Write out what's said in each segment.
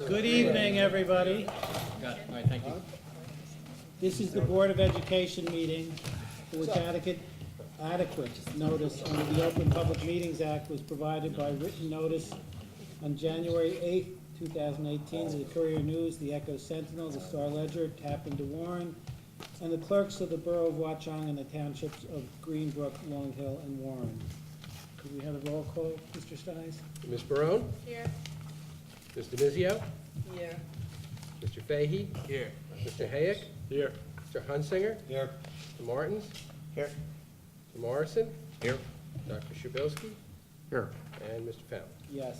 Good evening, everybody. Got it. All right, thank you. This is the Board of Education meeting for which adequate notice under the Open Public Meetings Act was provided by written notice on January 8th, 2018 to the Courier News, the Echo Sentinel, the Star Ledger, Tappan to Warren, and the clerks of the Borough of Watchung and the townships of Greenbrook, Long Hill, and Warren. Could we have a roll call, Mr. Stiles? Ms. Barone? Here. Mr. Mizio? Here. Mr. Fahey? Here. Mr. Hayek? Here. Mr. Hunsinger? Here. Mr. Martins? Here. Mr. Morrison? Here. Dr. Shabilsky? Here. And Mr. Fallon. Yes.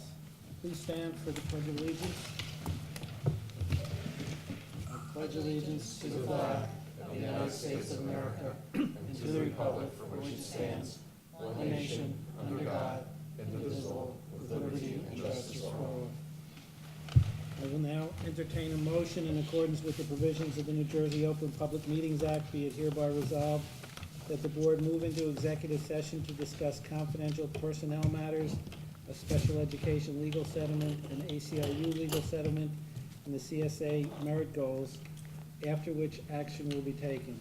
Please stand for the Pledge of Allegiance. I pledge allegiance to the flag of the United States of America and to the republic for which it stands, one nation, under God, indivisible, with liberty and justice for all. I will now entertain a motion in accordance with the provisions of the New Jersey Open Public Meetings Act, be it hereby resolved that the board move into executive session to discuss confidential personnel matters, a special education legal settlement, an ACLU legal settlement, and the CSA merit goals, after which action will be taken.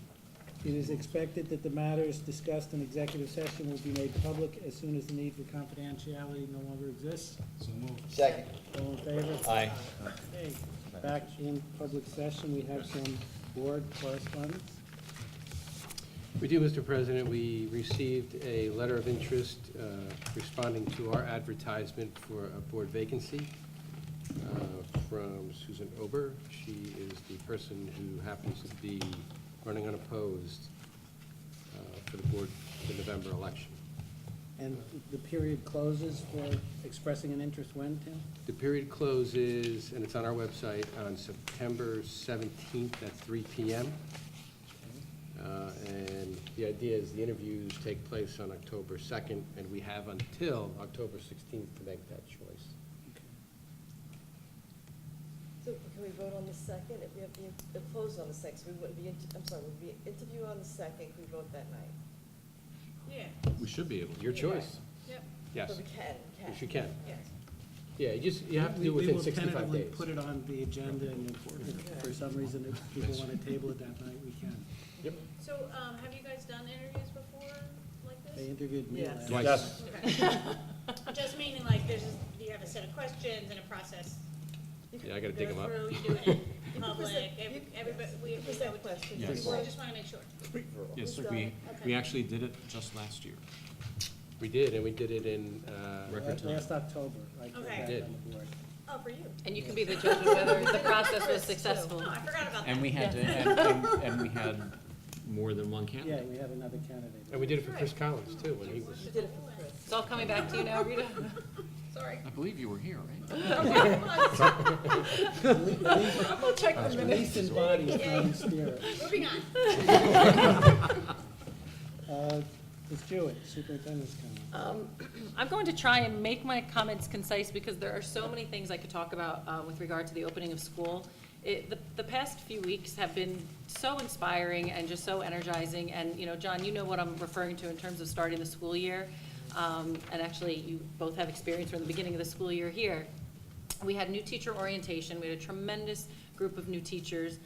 It is expected that the matters discussed in executive session will be made public as soon as the need for confidentiality no longer exists. So moved. Second. All in favor? Aye. Okay, back in public session, we have some board correspondence. We do, Mr. President. We received a letter of interest responding to our advertisement for a board vacancy from Susan Ober. She is the person who happens to be running unopposed for the board for the November election. And the period closes for expressing an interest when, Tim? The period closes, and it's on our website, on September 17th at 3 p.m. And the idea is the interviews take place on October 2nd, and we have until October 16th to make that choice. So can we vote on the second? If we have the close on the second, so we wouldn't be, I'm sorry, we'd be interview on the second, can we vote that night? Yeah, We should be able to. Your choice. yep, Yes. But we can. Yes, you can. yes. Yeah, you have to do it within 65 We will days. tentatively put it on the agenda, and if for some reason if people want to table it that night, we can. Yep. So, have you guys done interviews before like They this? interviewed me Yes. last. Yes. Okay. Just meaning like you have a set of questions and a process. Yeah, I gotta dig them up. Go through, you do it in public, You everybody, we present would. questions. Yes. I just want to make sure. Yes, Who's we done we actually did it just last year. We did, and we did it in, Record time. Last October, like, Okay. back Did. on the board. Oh, for you. And you can be the judge of whether the process was successful. Oh, I forgot about that. And we had to, and we had more than one Yeah, candidate. we had another candidate. and we did it for Chris Collins, too, when he was. We did it for Chris. It's all coming back to you now, Rita? Sorry. I believe you were here, right? I'll check the minutes. Least in body, not in spirit. Moving on. Ms. Jewett, superintendent's comment. I'm going to try and make my comments concise because there are so many things I could talk about with regard to the opening of school. The past few weeks have been so inspiring and just so energizing. And, you know, John, you know what I'm referring to in terms of starting the school year. And actually, you both have experience from the beginning of the school year here. We had new teacher orientation. We had a tremendous group of new teachers.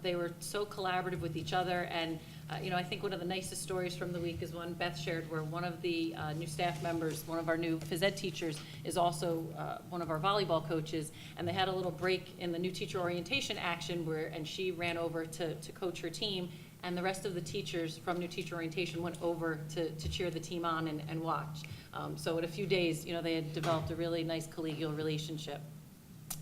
They were so collaborative with each other. And, you know, I think one of the nicest stories from the week is one Beth shared where one of the new staff members, one of our new phys ed teachers, is also one of our volleyball coaches. And they had a little break in the new teacher orientation action and she ran over to coach her team. And the rest of the teachers from new teacher orientation went over to cheer the team on and watch. So in a few days, you know, they had developed a really nice collegial relationship.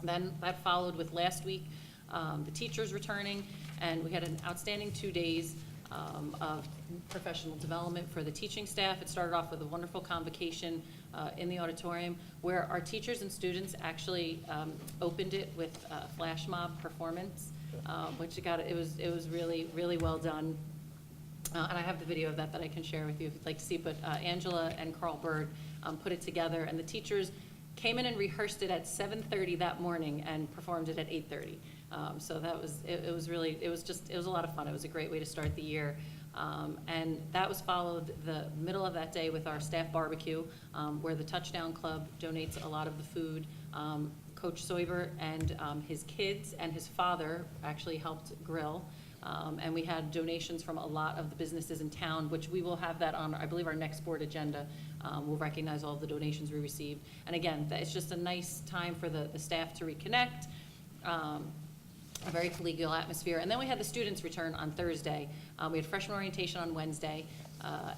Then that followed with last week, the teachers returning, and we had an outstanding 2 days of professional development for the teaching staff. It started off with a wonderful convocation in the auditorium where our teachers and students actually opened it with a flash mob performance, which it was really, really well done. And I have the video of that I can share with you if you'd like to see, but Angela and Carl Bird put it together, and the teachers came in and rehearsed it at 7:30 that morning and performed it at 8:30. So that was, it was a lot of fun. It was a great way to start the year. And that was followed the middle of that day with our staff barbecue, where the Touchdown Club donates a lot of the food. Coach Soiber and his kids and his father actually helped grill. And we had donations from a lot of the businesses in town, which we will have that on, I believe, our next board agenda. We'll recognize all of the donations we received. And again, it's just a nice time for the staff to reconnect, a very collegial atmosphere. And then we had the students return on Thursday. We had freshman orientation on Wednesday.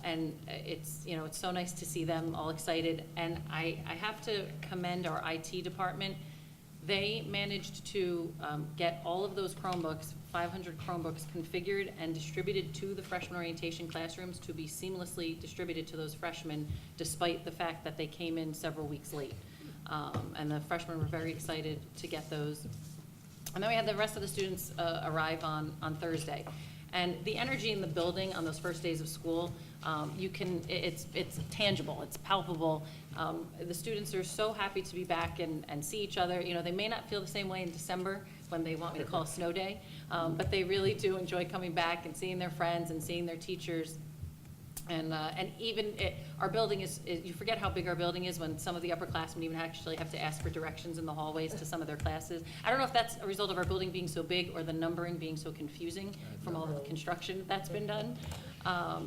And it's, you know, it's so nice to see them all excited. And I have to commend our IT department. They managed to get all of those Chromebooks, 500 Chromebooks, configured and distributed to the freshman orientation classrooms to be seamlessly distributed to those freshmen, despite the fact that they came in several weeks late. And the freshmen were very excited to get those. And then we had the rest of the students arrive on Thursday. And the energy in the building on those first days of school, it's tangible, it's palpable. The students are so happy to be back and see each other. You know, they may not feel the same way in December when they want me to call snow day, but they really do enjoy coming back and seeing their friends and seeing their teachers. And even our building is, you forget how big our building is when some of the upperclassmen even actually have to ask for directions in the hallways to some of their classes. I don't know if that's a result of our building being so big or the numbering being so confusing from all of the construction that's been done.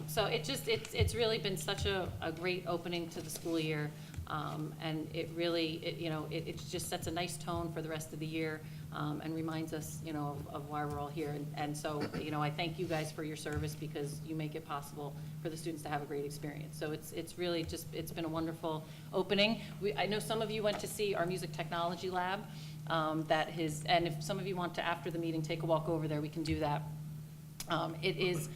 So it's really been such a great opening to the school year. And it really, it just sets a nice tone for the rest of the year, and reminds us, of why we're all here. And so, I thank you guys for your service, because you make it possible for the students to have a great experience. So it's really just, it's been a wonderful opening. I know some of you went to see our music technology lab, and if some of you want to, after the meeting, take a walk over there, we can do that. It is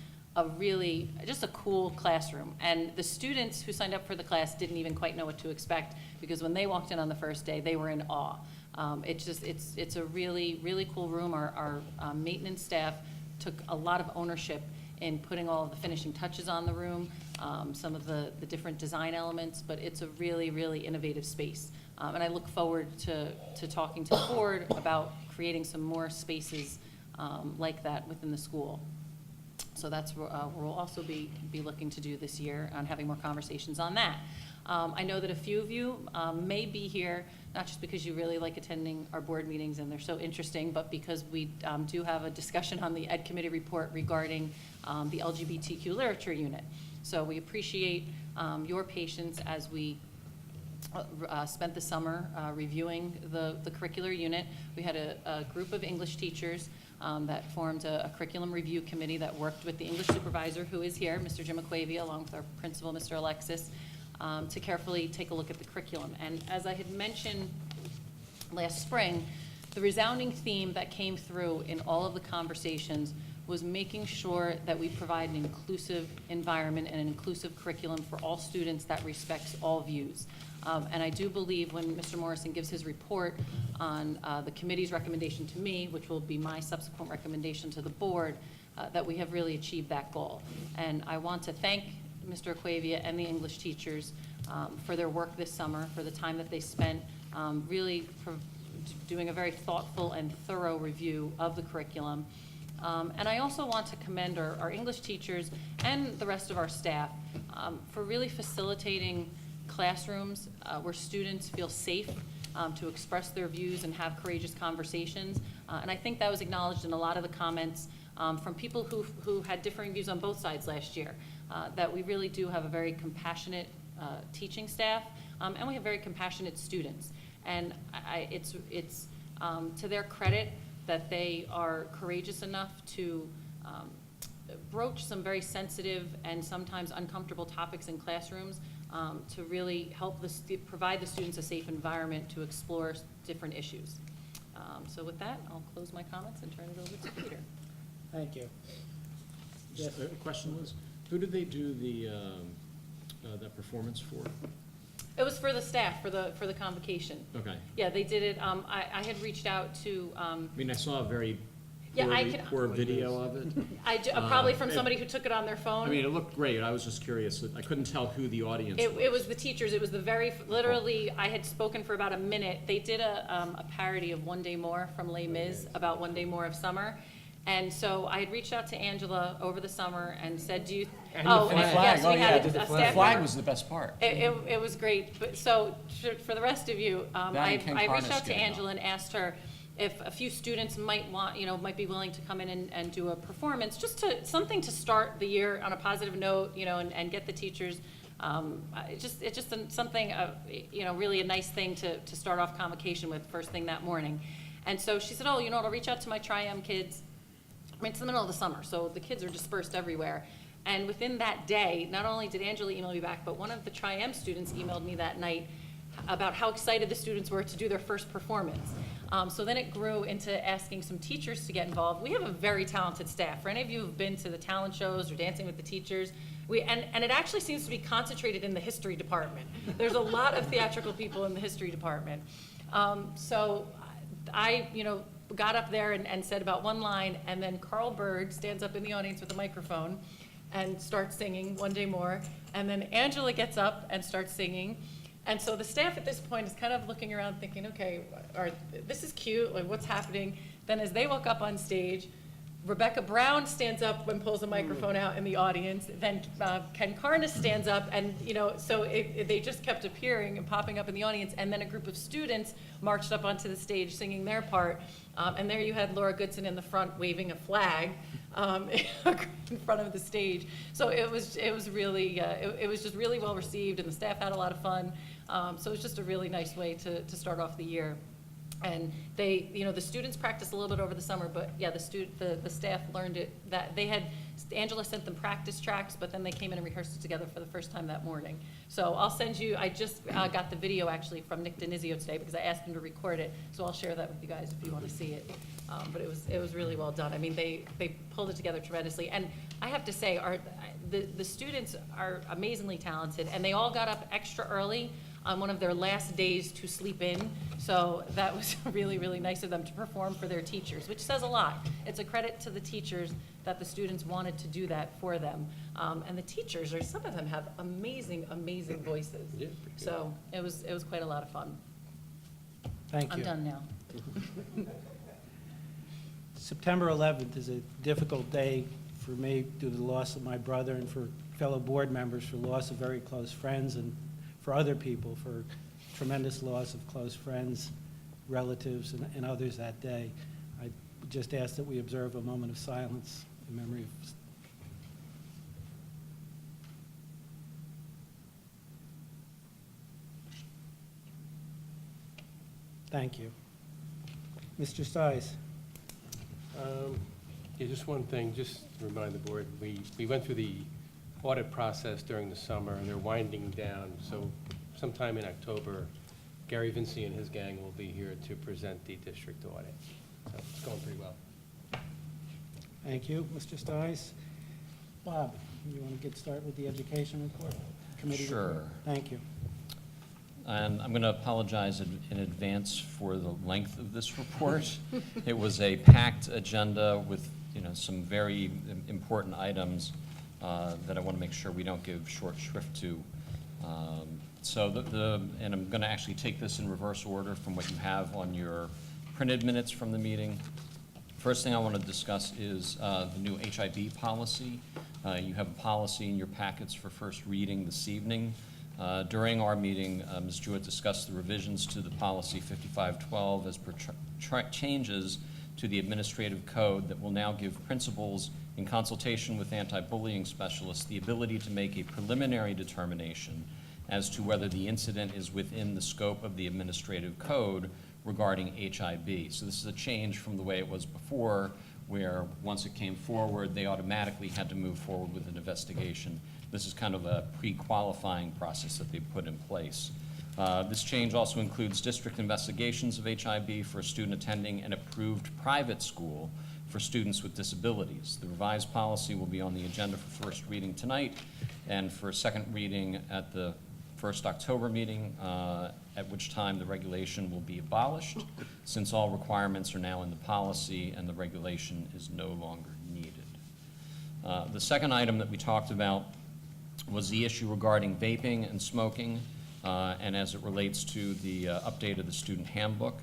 just a cool classroom. And the students who signed up for the class didn't even quite know what to expect, because when they walked in on the first day, they were in awe. It's a really, really cool room. Our maintenance staff took a lot of ownership in putting all of the finishing touches on the room, some of the different design elements, but it's a really, really innovative space. And I look forward to talking to the board about creating some more spaces like that within the school. So that's what we'll also be looking to do this year, on having more conversations on that. I know that a few of you may be here, not just because you really like attending our board meetings and they're so interesting, but because we do have a discussion on the Ed Committee report regarding the LGBTQ Literature unit. So we appreciate your patience as we spent the summer reviewing the curricular unit. We had a group of English teachers that formed a curriculum review committee that worked with the English supervisor, who is here, Mr. Jim Aquavia, along with our principal, Mr. Alexis, to carefully take a look at the curriculum. And as I had mentioned last spring, the resounding theme that came through in all of the conversations was making sure that we provide an inclusive environment and an inclusive curriculum for all students that respects all views. And I do believe when Mr. Morrison gives his report on the committee's recommendation to me, which will be my subsequent recommendation to the board, that we have really achieved that goal. And I want to thank Mr. Aquavia and the English teachers for their work this summer, for the time that they spent really doing a very thoughtful and thorough review of the curriculum. And I also want to commend our English teachers and the rest of our staff for really facilitating classrooms where students feel safe to express their views and have courageous conversations. And I think that was acknowledged in a lot of the comments from people who had differing views on both sides last year, that we really do have a very compassionate teaching staff, and we have very compassionate students. And it's to their credit that they are courageous enough to broach some very sensitive and sometimes uncomfortable topics in classrooms, to really help provide the students a safe environment to explore different issues. So with that, I'll close my comments and turn it over to Peter. Thank you. Just a question was, who did they do that performance for? It was for the staff, for the convocation. Okay. Yeah, they did it. I had reached out to. I mean, I saw a very Yeah, poor video of it. Probably from somebody who took it on their phone. I mean, it looked great. I was just curious. I couldn't tell who the audience was. It was the teachers. It was literally, I had spoken for about a minute. They did a parody of One Day More from Les Mis about One Day More of Summer. And so I had reached out to Angela over the summer and said, do you? And Oh, the and flag. yes, Oh, we yeah, had did the a flag. staff The flag member. was the best part. It was great, but so for the rest of you, and I Ken reached Carnes out to getting Angela and asked her if a few students might want, might be willing to come in and do a performance, just something to start the year on a positive note, and get the teachers, it's just something, really a nice thing to start off convocation with first thing that morning. And so she said, oh, I'll reach out to my Tri-M kids. I mean, it's the middle of the summer, so the kids are dispersed everywhere. And within that day, not only did Angela email me back, but one of the Tri-M students emailed me that night about how excited the students were to do their first performance. So then it grew into asking some teachers to get involved. We have a very talented staff. For any of you who've been to the talent shows or Dancing with the Teachers, and it actually seems to be concentrated in the history department. There's a lot of theatrical people in the history department. So I, got up there and said about one line, and then Carl Berg stands up in the audience with a microphone and starts singing One Day More, and then Angela gets up and starts singing. And so the staff at this point is kind of looking around thinking, okay, this is cute, like what's happening? Then as they walk up on stage, Rebecca Brown stands up and pulls a microphone out in the audience. Then Ken Carnes stands up, and so they just kept appearing and popping up in the audience. And then a group of students marched up onto the stage singing their part. And there you had Laura Goodson in the front waving a flag in front of the stage. So it was really it was just really well received, and the staff had a lot of fun. So it was just a really nice way to start off the year. And they, the students practiced a little bit over the summer, but yeah, the staff learned it, that they had, Angela sent them practice tracks, but then they came in and rehearsed it together for the first time that morning. So I'll send you, I just got the video actually from Nick Denizio today because I asked him to record it, so I'll share that with you guys if you want to see it. But it was really well done. I mean, they pulled it together tremendously. And I have to say, the students are amazingly talented, and they all got up extra early on one of their last days to sleep in. So that was really, really nice of them to perform for their teachers, which says a lot. It's a credit to the teachers that the students wanted to do that for them. And the teachers, some of them have amazing, amazing voices. Yeah, so it was quite a lot of fun. Thank you. I'm done now. September 11th is a difficult day for me due to the loss of my brother, and for fellow board members for loss of very close friends, and for other people for tremendous loss of close friends, relatives, and others that day. I just ask that we observe a moment of silence in memory of. Thank you. Mr. Stice. Yeah, just one thing, just to remind the board, we went through the audit process during the summer, and they're winding down, so sometime in October, Gary Vinci and his gang will be here to present the district audit. So it's going pretty well. Thank you, Mr. Stice. Bob, you want to get started with the education report? Committee Sure. report? Thank you. And I'm going to apologize in advance for the length of this report. It was a packed agenda with, some very important items that I want to make sure we don't give short shrift to. And I'm going to actually take this in reverse order from what you have on your printed minutes from the meeting. First thing I want to discuss is the new Hiv policy. You have a policy in your packets for first reading this evening. During our meeting, Ms. Jewett discussed the revisions to the policy 5512 as per changes to the administrative code that will now give principals, in consultation with anti-bullying specialists, the ability to make a preliminary determination as to whether the incident is within the scope of the administrative code regarding HIV. So this is a change from the way it was before, where once it came forward, they automatically had to move forward with an investigation. This is kind of a pre-qualifying process that they put in place. This change also includes district investigations of HIV for a student attending an approved private school for students with disabilities. The revised policy will be on the agenda for first reading tonight and for second reading at the first October meeting, at which time the regulation will be abolished, since all requirements are now in the policy and the regulation is no longer needed. The second item that we talked about was the issue regarding vaping and smoking, and as it relates to the update of the student handbook.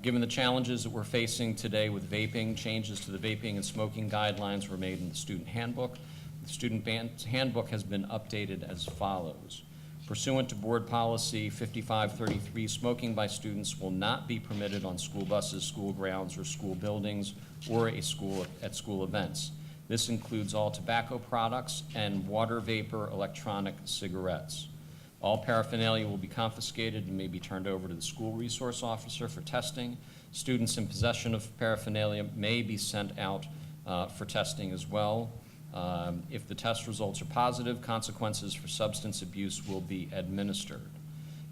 Given the challenges that we're facing today with vaping, changes to the vaping and smoking guidelines were made in the student handbook. The student handbook has been updated as follows. Pursuant to Board Policy 5533, smoking by students will not be permitted on school buses, school grounds, or school buildings, or at school events. This includes all tobacco products and water vapor electronic cigarettes. All paraphernalia will be confiscated and may be turned over to the school resource officer for testing. Students in possession of paraphernalia may be sent out for testing as well. If the test results are positive, consequences for substance abuse will be administered.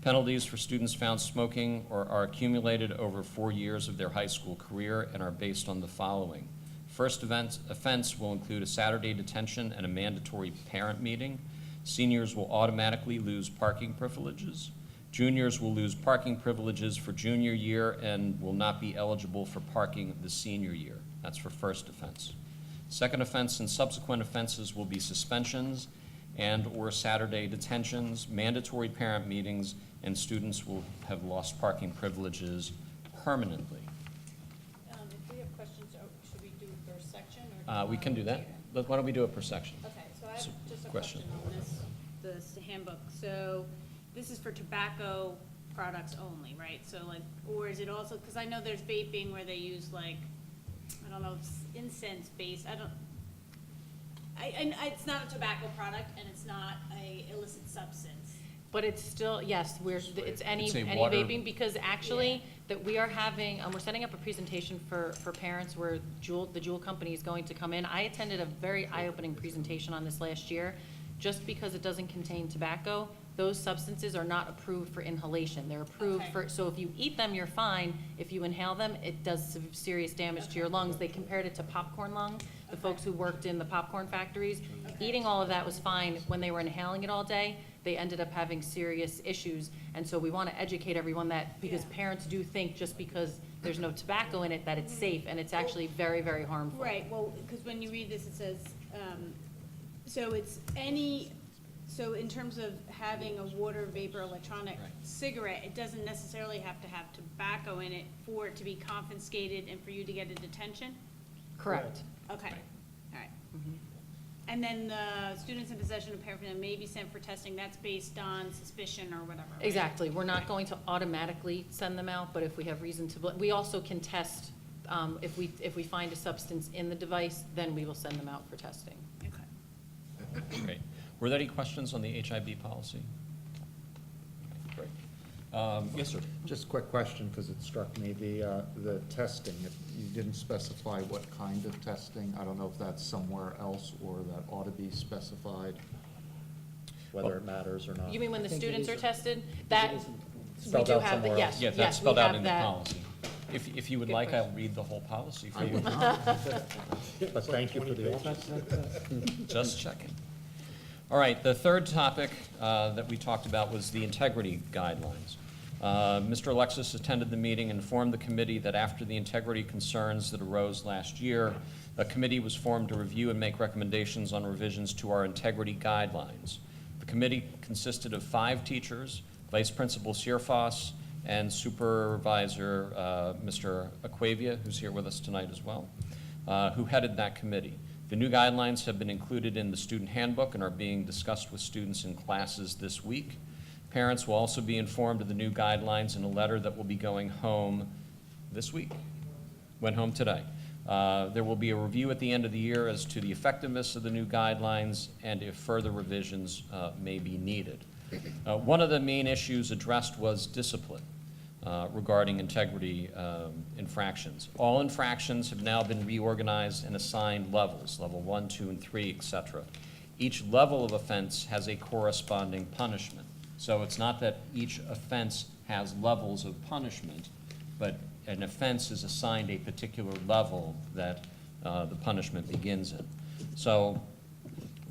Penalties for students found smoking or are accumulated over 4 years of their high school career and are based on the following. First offense will include a Saturday detention and a mandatory parent meeting. Seniors will automatically lose parking privileges. Juniors will lose parking privileges for junior year and will not be eligible for parking the senior year. That's for first offense. Second offense and subsequent offenses will be suspensions and/or Saturday detentions, mandatory parent meetings, and students will have lost parking privileges permanently. If we have questions, should we do per section? Or We can do that. Why don't we do it per section? Okay, so I have So, just a question. question on this handbook. So this is for tobacco products only, right? So like, or is it also, because I know there's vaping where they use like, I don't know, incense based, it's not a tobacco product and it's not a illicit substance. But it's still, yes, it's any It's a water- vaping, because actually, that we are having, we're setting up a presentation for parents where the Juul company is going to come in. I attended a very eye-opening presentation on this last year. Just because it doesn't contain tobacco, those substances are not approved for inhalation. They're approved Okay. for, so if you eat them, you're fine. If you inhale them, it does serious damage to your lungs. They compared it to popcorn lung, the folks who worked in the popcorn factories. Eating all of that was fine. When they were inhaling it all day, they ended up having serious issues. And so we want to educate everyone that, because Yeah. parents do think just because there's no tobacco in it, that it's safe, and it's actually very, very harmful. Right, well, because when you read this, it says, so in terms of having a water vapor electronic Right. cigarette, it doesn't necessarily have to have tobacco in it for it to be confiscated and for you to get a detention? Correct. Okay, Right. all right. Mhm. And then the students in possession of paraphernalia may be sent for testing, that's based on suspicion or whatever, right? Exactly, we're not going to automatically send them out, but if we have reason to, we also can test, if we find a substance in the device, then we will send them out for testing. Okay. Great. Were there any questions on the HIB policy? Great. Yes, sir. Just a quick question, because it struck me, the testing, if you didn't specify what kind of testing, I don't know if that's somewhere else or that ought to be specified, whether it matters or not. You mean when the I think it students is are tested? That, we Spelled do out have, somewhere yes, else. Yeah, that's yes, we spelled out have in the that. policy. If you would Good like, I'll question. read the whole policy for I you. would not, but thank you for the offer. Just checking. All right, the third topic that we talked about was the integrity guidelines. Mr. Alexis attended the meeting and informed the committee that after the integrity concerns that arose last year, a committee was formed to review and make recommendations on revisions to our integrity guidelines. The committee consisted of 5 teachers, Vice Principal Sierfoss, and Supervisor Mr. Aquavia, who's here with us tonight as well, who headed that committee. The new guidelines have been included in the student handbook and are being discussed with students in classes this week. Parents will also be informed of the new guidelines in a letter that will be going home this week. Went home today. There will be a review at the end of the year as to the effectiveness of the new guidelines and if further revisions may be needed. One of the main issues addressed was discipline regarding integrity infractions. All infractions have now been reorganized and assigned levels, level 1, 2, and 3, etc. Each level of offense has a corresponding punishment. So it's not that each offense has levels of punishment, but an offense is assigned a particular level that the punishment begins in. So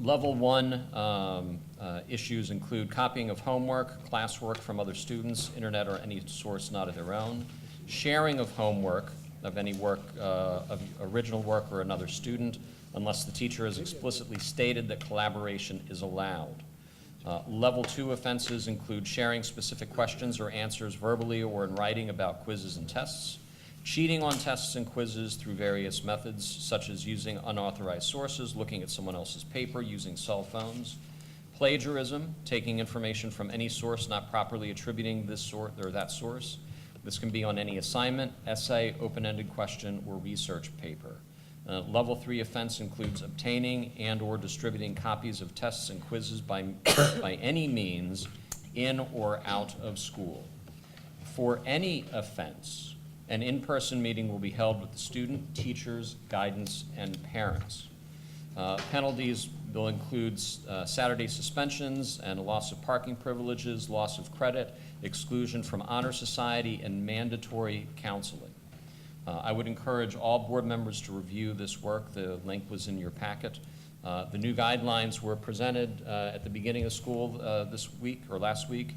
level 1 issues include copying of homework, classwork from other students, internet or any source not of their own, sharing of homework, of any work, of original work or another student, unless the teacher has explicitly stated that collaboration is allowed. Level 2 offenses include sharing specific questions or answers verbally or in writing about quizzes and tests, cheating on tests and quizzes through various methods, such as using unauthorized sources, looking at someone else's paper, using cell phones, plagiarism, taking information from any source, not properly attributing this sort or that source. This can be on any assignment, essay, open-ended question, or research paper. Level 3 offense includes obtaining and or distributing copies of tests and quizzes by any means in or out of school. For any offense, an in-person meeting will be held with the student, teachers, guidance, and parents. Penalties will include Saturday suspensions and a loss of parking privileges, loss of credit, exclusion from honor society, and mandatory counseling. I would encourage all board members to review this work. The link was in your packet. The new guidelines were presented at the beginning of school this week or last week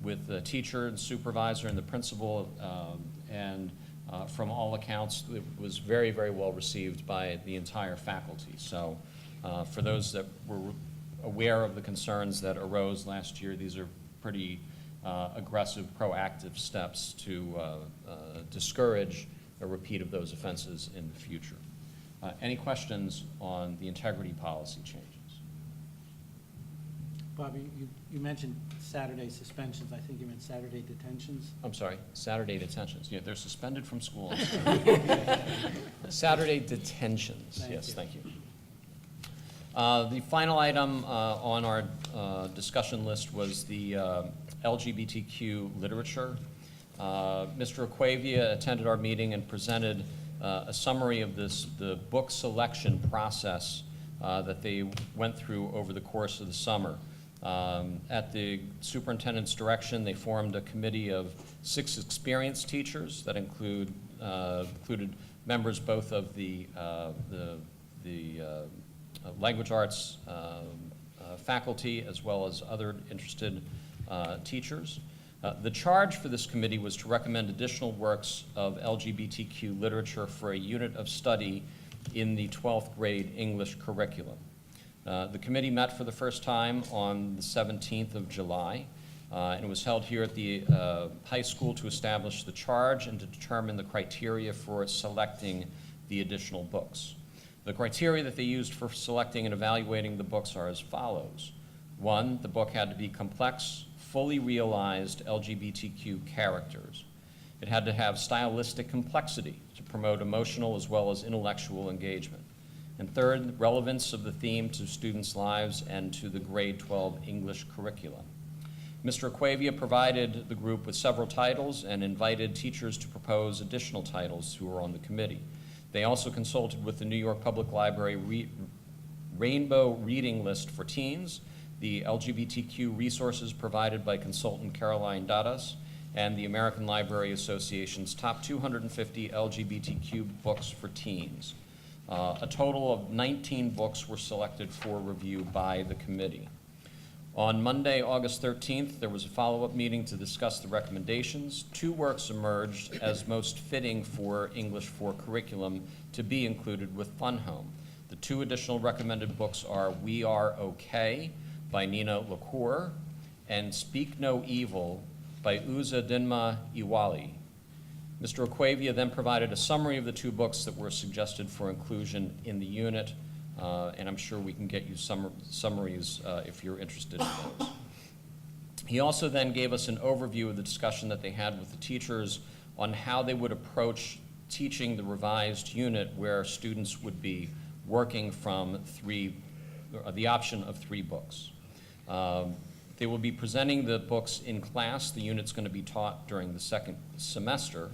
with the teacher and supervisor and the principal, and from all accounts, it was very, very well received by the entire faculty. So for those that were aware of the concerns that arose last year, these are pretty aggressive, proactive steps to discourage a repeat of those offenses in the future. Any questions on the integrity policy changes? Bobby, you mentioned Saturday suspensions. I think you meant Saturday detentions. I'm sorry, Saturday detentions. Yeah, they're suspended from school on Saturday. Saturday detentions, yes, thank you. The final item on our discussion list was the LGBTQ literature. Mr. Aquavia attended our meeting and presented a summary of the book selection process that they went through over the course of the summer. At the superintendent's direction, they formed a committee of 6 experienced teachers that included members both of the language arts faculty as well as other interested teachers. The charge for this committee was to recommend additional works of LGBTQ literature for a unit of study in the 12th grade English curriculum. The committee met for the first time on the 17th of July, and it was held here at the high school to establish the charge and to determine the criteria for selecting the additional books. The criteria that they used for selecting and evaluating the books are as follows. 1, the book had to be complex, fully realized LGBTQ characters. It had to have stylistic complexity to promote emotional as well as intellectual engagement. And 3rd, relevance of the theme to students' lives and to the grade 12 English curriculum. Mr. Aquavia provided the group with several titles and invited teachers to propose additional titles who were on the committee. They also consulted with the New York Public Library Rainbow Reading List for Teens, the LGBTQ resources provided by consultant Caroline Dadas, and the American Library Association's top 250 LGBTQ books for teens. A total of 19 books were selected for review by the committee. On Monday, August 13th, there was a follow-up meeting to discuss the recommendations. 2 works emerged as most fitting for English 4 curriculum to be included with Fun Home. The 2 additional recommended books are We Are Okay by Nina LaCour and Speak No Evil by Uzodinma Iwali. Mr. Aquavia then provided a summary of the 2 books that were suggested for inclusion in the unit, and I'm sure we can get you summaries if you're interested in those. He also then gave us an overview of the discussion that they had with the teachers on how they would approach teaching the revised unit where students would be working from the option of 3 books. They will be presenting the books in class. The unit's going to be taught during the 2nd semester.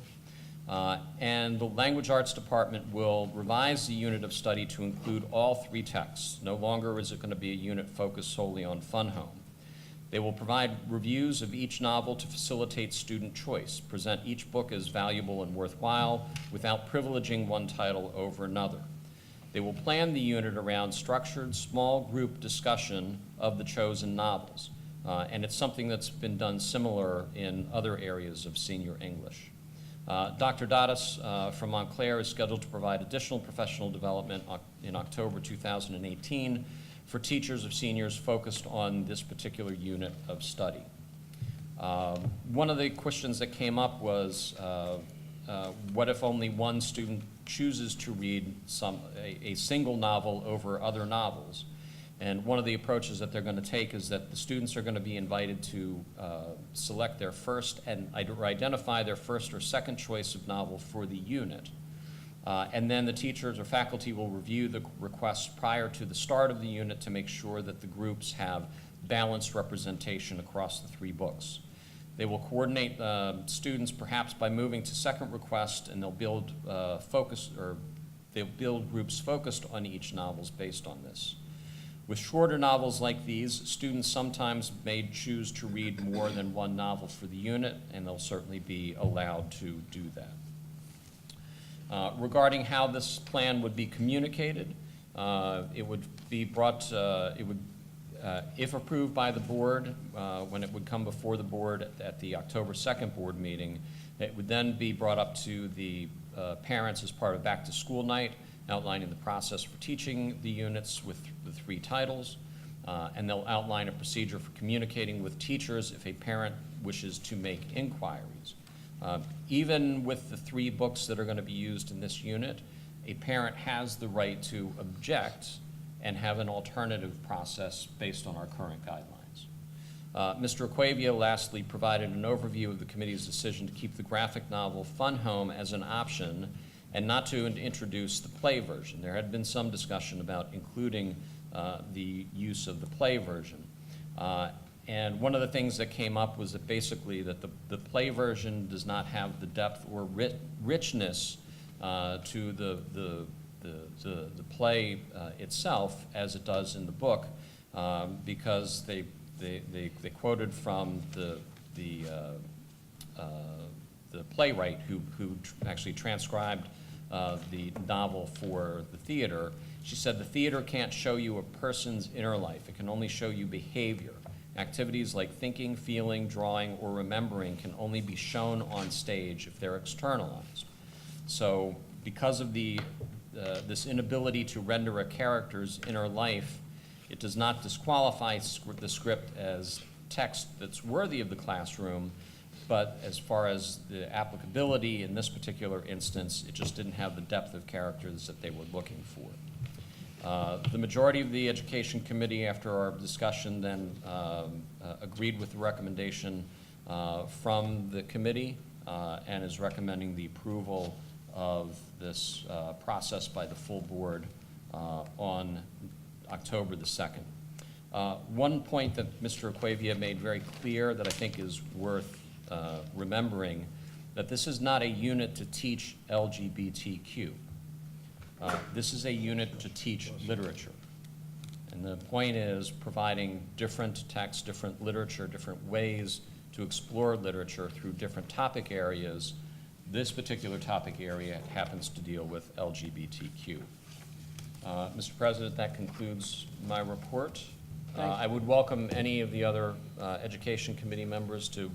And the Language Arts Department will revise the unit of study to include all 3 texts. No longer is it going to be a unit focused solely on Fun Home. They will provide reviews of each novel to facilitate student choice, present each book as valuable and worthwhile without privileging one title over another. They will plan the unit around structured small group discussion of the chosen novels. And it's something that's been done similar in other areas of senior English. Dr. Dadas from Montclair is scheduled to provide additional professional development in October 2018 for teachers of seniors focused on this particular unit of study. One of the questions that came up was, what if only one student chooses to read a single novel over other novels? And one of the approaches that they're going to take is that the students are going to be invited to select their first or identify their first or second choice of novel for the unit. And then the teachers or faculty will review the requests prior to the start of the unit to make sure that the groups have balanced representation across the 3 books. They will coordinate students perhaps by moving to second request, and they'll build they'll build groups focused on each novel based on this. With shorter novels like these, students sometimes may choose to read more than one novel for the unit, and they'll certainly be allowed to do that. Regarding how this plan would be communicated, it would be brought, if approved by the board, when it would come before the board at the October 2nd board meeting, it would then be brought up to the parents as part of back to school night, outlining the process for teaching the units with the 3 titles, and they'll outline a procedure for communicating with teachers if a parent wishes to make inquiries. Even with the 3 books that are going to be used in this unit, a parent has the right to object and have an alternative process based on our current guidelines. Mr. Acquavia lastly provided an overview of the committee's decision to keep the graphic novel Fun Home as an option and not to introduce the play version. There had been some discussion about including the use of the play version. And one of the things that came up was that basically that the play version does not have the depth or richness to the play itself as it does in the book, because they quoted from the playwright who actually transcribed the novel for the theater. She said, "The theater can't show you a person's inner life. It can only show you behavior. Activities like thinking, feeling, drawing, or remembering can only be shown on stage if they're externalized." So because of this inability to render a character's inner life, it does not disqualify the script as text that's worthy of the classroom, but as far as the applicability in this particular instance, it just didn't have the depth of characters that they were looking for. The majority of the Education Committee, after our discussion, then agreed with the recommendation from the committee and is recommending the approval of this process by the full board on October the 2nd. One point that Mr. Acquavia made very clear that I think is worth remembering, that this is not a unit to teach LGBTQ. This is a unit to teach literature. And the point is providing different texts, different literature, different ways to explore literature through different topic areas. This particular topic area happens to deal with LGBTQ. Mr. President, that concludes my report. I would welcome any of the other Education Committee members to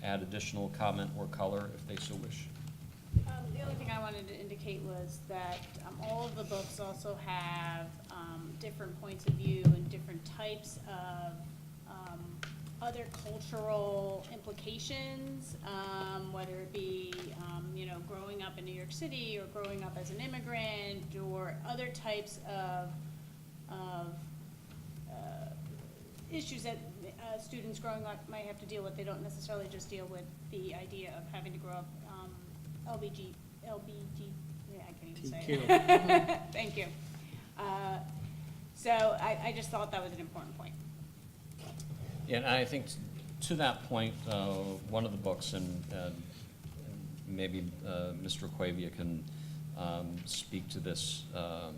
add additional comment or color if they so wish. The only thing I wanted to indicate was that all of the books also have different points of view and different types of other cultural implications, whether it be growing up in New York City or growing up as an immigrant or other types of issues that students growing up might have to deal with. They don't necessarily just deal with the idea of having to grow up LBG, yeah, I can't even say it. Thank you. So I just thought that was an important point. Yeah, and I think to that point, one of the books, and maybe Mr. Acquavia can speak to this a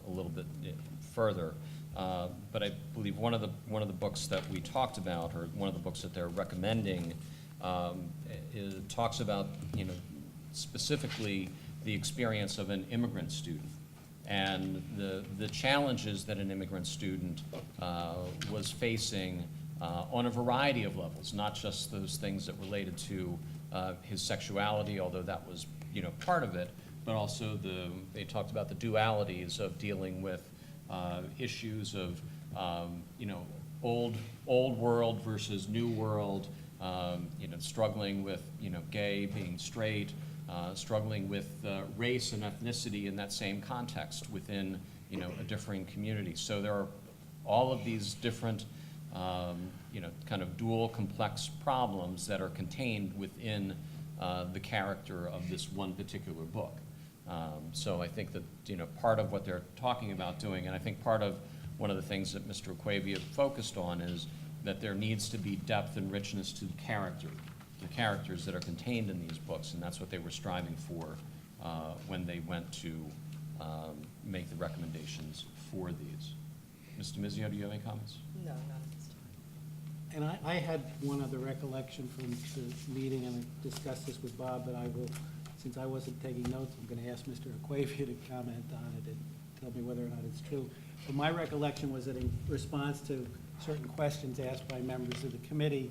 little bit further, but I believe one of the books that we talked about, or one of the books that they're recommending, it talks about specifically the experience of an immigrant student and the challenges that an immigrant student was facing on a variety of levels, not just those things that related to his sexuality, although that was part of it, but also they talked about the dualities of dealing with issues of, old world versus new world, struggling with, gay, being straight, struggling with race and ethnicity in that same context within, a differing community. So there are all of these different, kind of dual complex problems that are contained within the character of this one particular book. So I think that, part of what they're talking about doing, and I think part of one of the things that Mr. Aquavia focused on is that there needs to be depth and richness to the characters that are contained in these books, and that's what they were striving for when they went to make the recommendations for these. Mr. Mizio, do you have any comments? No, not at this time. And I had one other recollection from the meeting, and I discussed this with Bob, but I will, since I wasn't taking notes, I'm going to ask Mr. Aquavia to comment on it and tell me whether or not it's true. But my recollection was that in response to certain questions asked by members of the committee,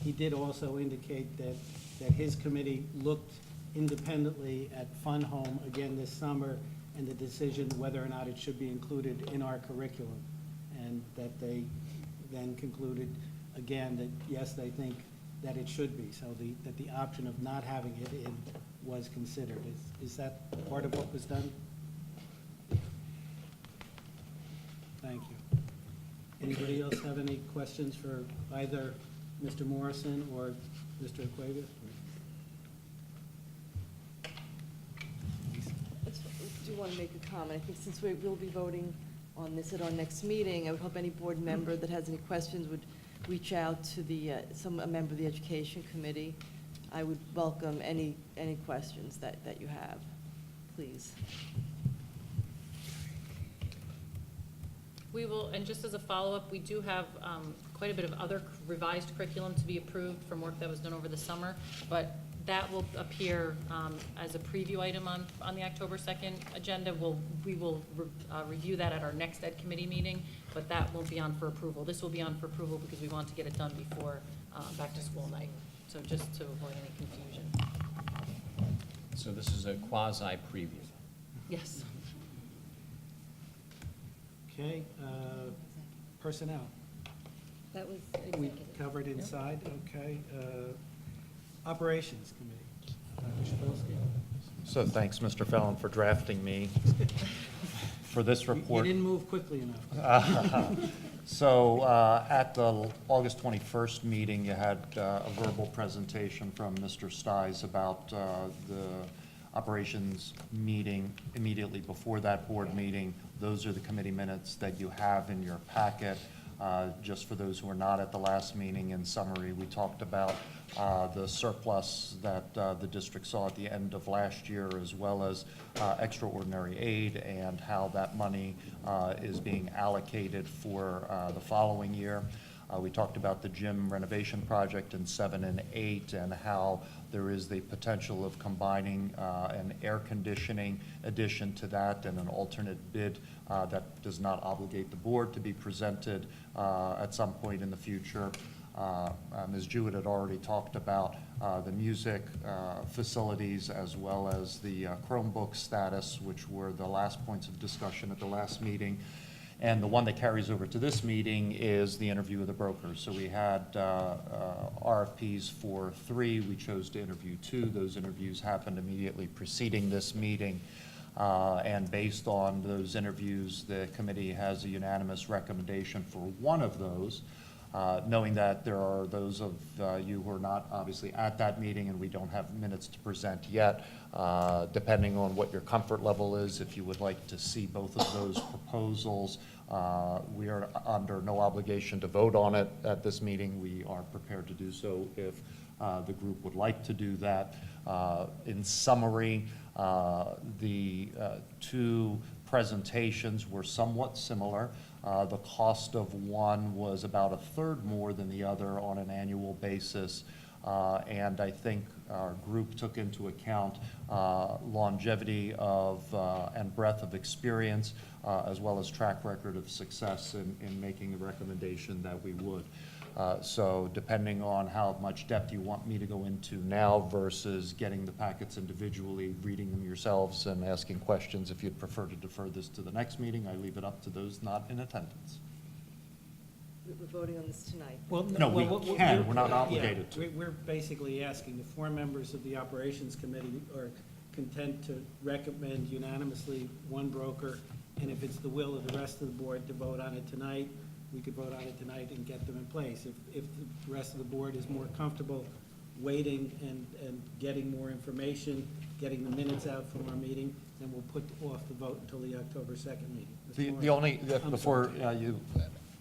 he did also indicate that his committee looked independently at Fun Home again this summer and the decision whether or not it should be included in our curriculum, and that they then concluded again that yes, they think that it should be, so that the option of not having it in was considered. Is that part of what was done? Thank you. Anybody else have any questions for either Mr. Morrison or Mr. Aquavia? I do want to make a comment. I think since we will be voting on this at our next meeting, I would hope any board member that has any questions would reach out to a member of the Education Committee. I would welcome any questions that you have, please. We will, and just as a follow-up, we do have quite a bit of other revised curriculum to be approved from work that was done over the summer, but that will appear as a preview item on the October 2nd agenda. We will review that at our next Ed Committee meeting, but that won't be on for approval. This will be on for approval because we want to get it done before back to school night, so just to avoid any confusion. So this is a quasi preview. Yes. Okay, personnel. That was We executive. covered inside, okay. Operations Committee. Dr. Shabilsky. So thanks, Mr. Fallon, for drafting me for this You report. didn't move quickly enough. So at the August 21st meeting, you had a verbal presentation from Mr. Stiles about the operations meeting immediately before that board meeting. Those are the committee minutes that you have in your packet. Just for those who are not at the last meeting, in summary, we talked about the surplus that the district saw at the end of last year, as well as extraordinary aid and how that money is being allocated for the following year. We talked about the gym renovation project in 7 and 8 and how there is the potential of combining an air conditioning addition to that and an alternate bid that does not obligate the board to be presented at some point in the future. Ms. Jewett had already talked about the music facilities as well as the Chromebook status, which were the last points of discussion at the last meeting. And the one that carries over to this meeting is the interview of the brokers. So we had RFPs for 3. We chose to interview 2. Those interviews happened immediately preceding this meeting. And based on those interviews, the committee has a unanimous recommendation for one of those, knowing that there are those of you who are not obviously at that meeting and we don't have minutes to present yet. Depending on what your comfort level is, if you would like to see both of those proposals, we are under no obligation to vote on it at this meeting. We are prepared to do so if the group would like to do that. In summary, the 2 presentations were somewhat similar. The cost of one was about 1/3 more than the other on an annual basis. And I think our group took into account longevity of and breadth of experience, as well as track record of success in making the recommendation that we would. So depending on how much depth you want me to go into now versus getting the packets individually, reading them yourselves and asking questions, if you'd prefer to defer this to the next meeting, I leave it up to those not in attendance. We're voting on this tonight. Well, No, we can. We're not yeah, obligated to. We're basically asking, the 4 members of the operations committee are content to recommend unanimously one broker, and if it's the will of the rest of the board to vote on it tonight, we could vote on it tonight and get them in place. If the rest of the board is more comfortable waiting and getting more information, getting the minutes out from our meeting, then we'll put off the vote until the October 2nd meeting. Mr. The only, I'm before sorry. you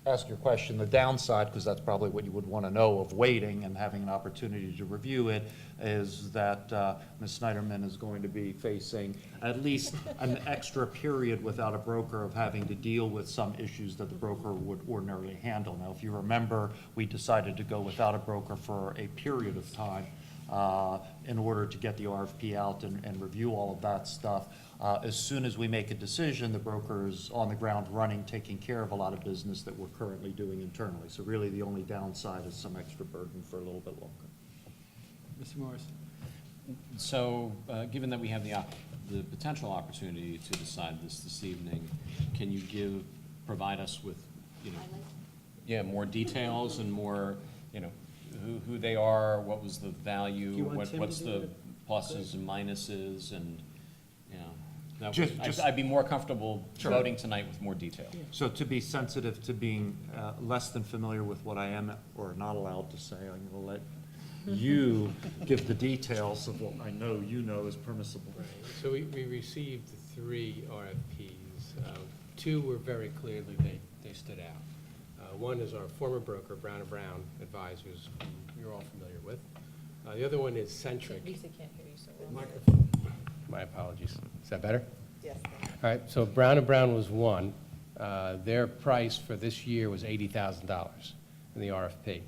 ask your question, the downside, because that's probably what you would want to know of waiting and having an opportunity to review it, is that Ms. Snyderman is going to be facing at least an extra period without a broker of having to deal with some issues that the broker would ordinarily handle. Now, if you remember, we decided to go without a broker for a period of time in order to get the RFP out and review all of that stuff. As soon as we make a decision, the broker is on the ground running, taking care of a lot of business that we're currently doing internally. So really, the only downside is some extra burden for a little bit longer. Mr. Morris? So, given that we have the potential opportunity to decide this evening, can you provide us with, more details and more, who they are, what was the value, Do you want Tim what's to do the it? pluses and minuses, and, that Just- would- I'd be more comfortable Sure. voting tonight with more detail. So to be sensitive to being less than familiar with what I am or not allowed to say, I'm going to let you give the details of what I know you know is permissible. So we received 3 RFPs. 2 were very clearly, they stood out. One is our former broker, Brown & Brown Advisors, who you're all familiar with. The other one is Centric. Lisa can't hear you so well. Microphone. My apologies. Is that better? Yes. All right, so Brown & Brown was one. Their price for this year was $80,000 in the RFP.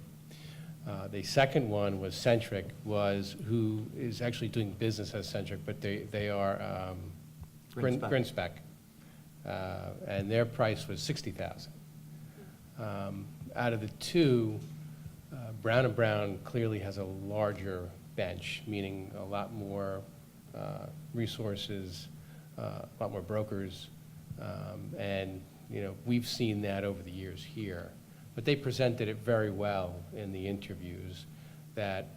The second one was Centric, who is actually doing business as Centric, but they are Grinspec. And their price was $60,000. Out of the 2, Brown & Brown clearly has a larger bench, meaning a lot more resources, a lot more brokers, and we've seen that over the years here. But they presented it very well in the interviews, that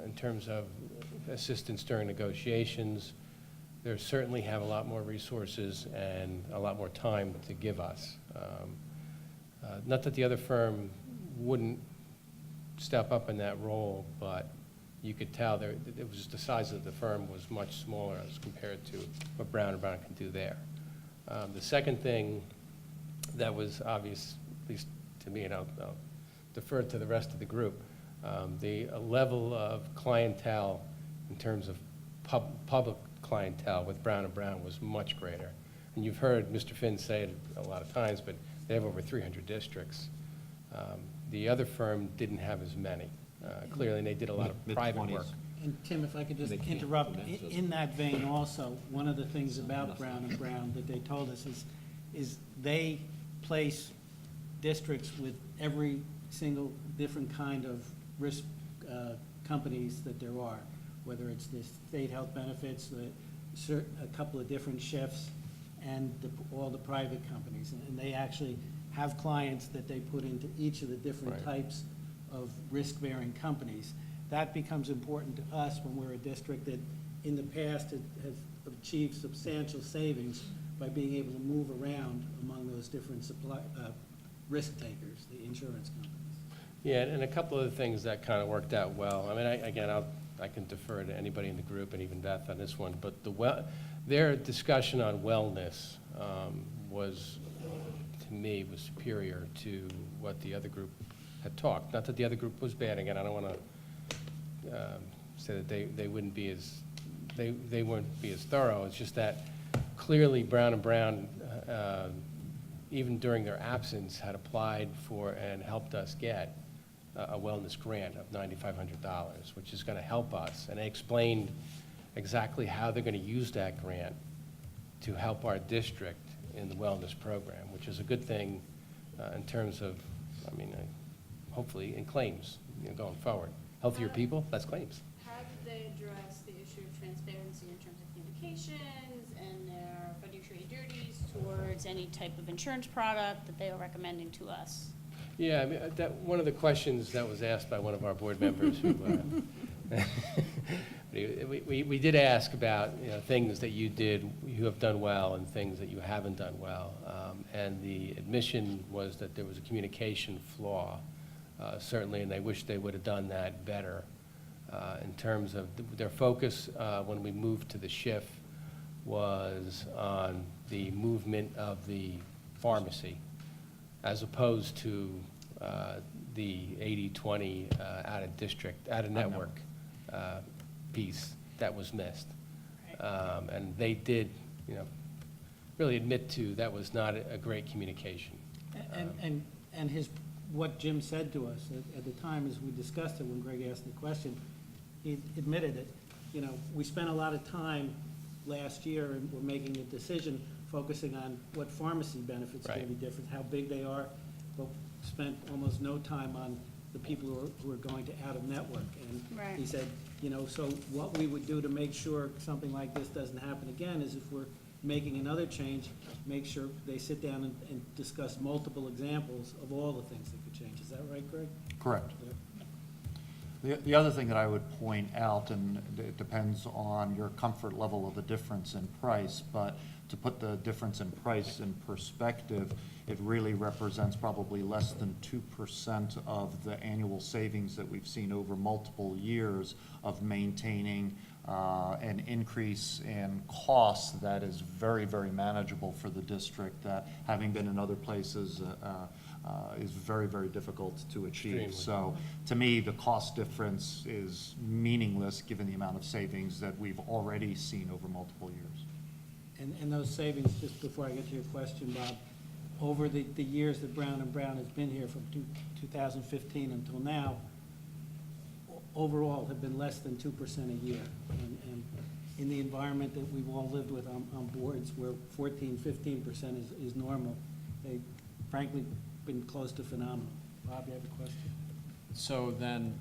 in terms of assistance during negotiations, they certainly have a lot more resources and a lot more time to give us. Not that the other firm wouldn't step up in that role, but you could tell it was the size of the firm was much smaller as compared to what Brown & Brown can do there. The second thing that was obvious, at least to me, and I'll defer to the rest of the group, the level of clientele in terms of public clientele with Brown & Brown was much greater. And you've heard Mr. Finn say it a lot of times, but they have over 300 districts. The other firm didn't have as many, clearly, and they did a lot of private Mid-20s. work. And Tim, if I could just They can't, interrupt, and that's in that vein also, one of the things about Brown & Brown that they told us is they place districts with every single different kind of risk companies that there are, whether it's the state health benefits, a couple of different shifts, and all the private companies. And they actually have clients that they put into each of the different Right. types of risk-bearing companies. That becomes important to us when we're a district that in the past has achieved substantial savings by being able to move around among those different risk takers, the insurance companies. Yeah, and a couple of the things that kind of worked out well. I mean, I can defer to anybody in the group and even Beth on this one, but their discussion on wellness was, to me, was superior to what the other group had talked. Not that the other group was bad. Again, I don't want to say that they wouldn't be as they wouldn't be as thorough. It's just that clearly Brown & Brown, even during their absence, had applied for and helped us get a wellness grant of $9,500, which is going to help us. And they explained exactly how they're going to use that grant to help our district in the wellness program, which is a good thing in terms of, hopefully, in claims, going forward. Healthier people, less claims. How did they address the issue of transparency in terms of communications and their fiduciary duties towards any type of insurance product that they are recommending to us? Yeah, I mean, one of the questions that was asked by one of our board members who, we did ask about, things that you have done well and things that you haven't done well. And the admission was that there was a communication flaw, certainly, and they wish they would have done that better. In terms of their focus, when we moved to the SHIF, was on the movement of the pharmacy, as opposed to the 80/20 out-of-network piece that was missed. And they did, really admit to that was not a great communication. And what Jim said to us at the time, as we discussed it, when Greg asked the question, he admitted it. We spent a lot of time last year, and we're making a decision focusing on what pharmacy benefits are going to be different, how big they are, but spent almost no time on the people who are going to out-of-network. And Right. he said, so what we would do to make sure something like this doesn't happen again is if we're making another change, make sure they sit down and discuss multiple examples of all the things that could change. Is that right, Greg? Correct. Yeah. The other thing that I would point out, and it depends on your comfort level of the difference in price, but to put the difference in price in perspective, it really represents probably less than 2% of the annual savings that we've seen over multiple years of maintaining an increase in costs that is very, very manageable for the district, that having been in other places is very, very difficult to achieve. Extremely. So to me, the cost difference is meaningless given the amount of savings that we've already seen over multiple years. And those savings, just before I get to your question, Bob, over the years that Brown & Brown has been here from 2015 until now, overall have been less than 2% a year. And in the environment that we've all lived with on boards where 14-15% is normal, they've frankly been close to phenomenal. Bob, you have a question? So then,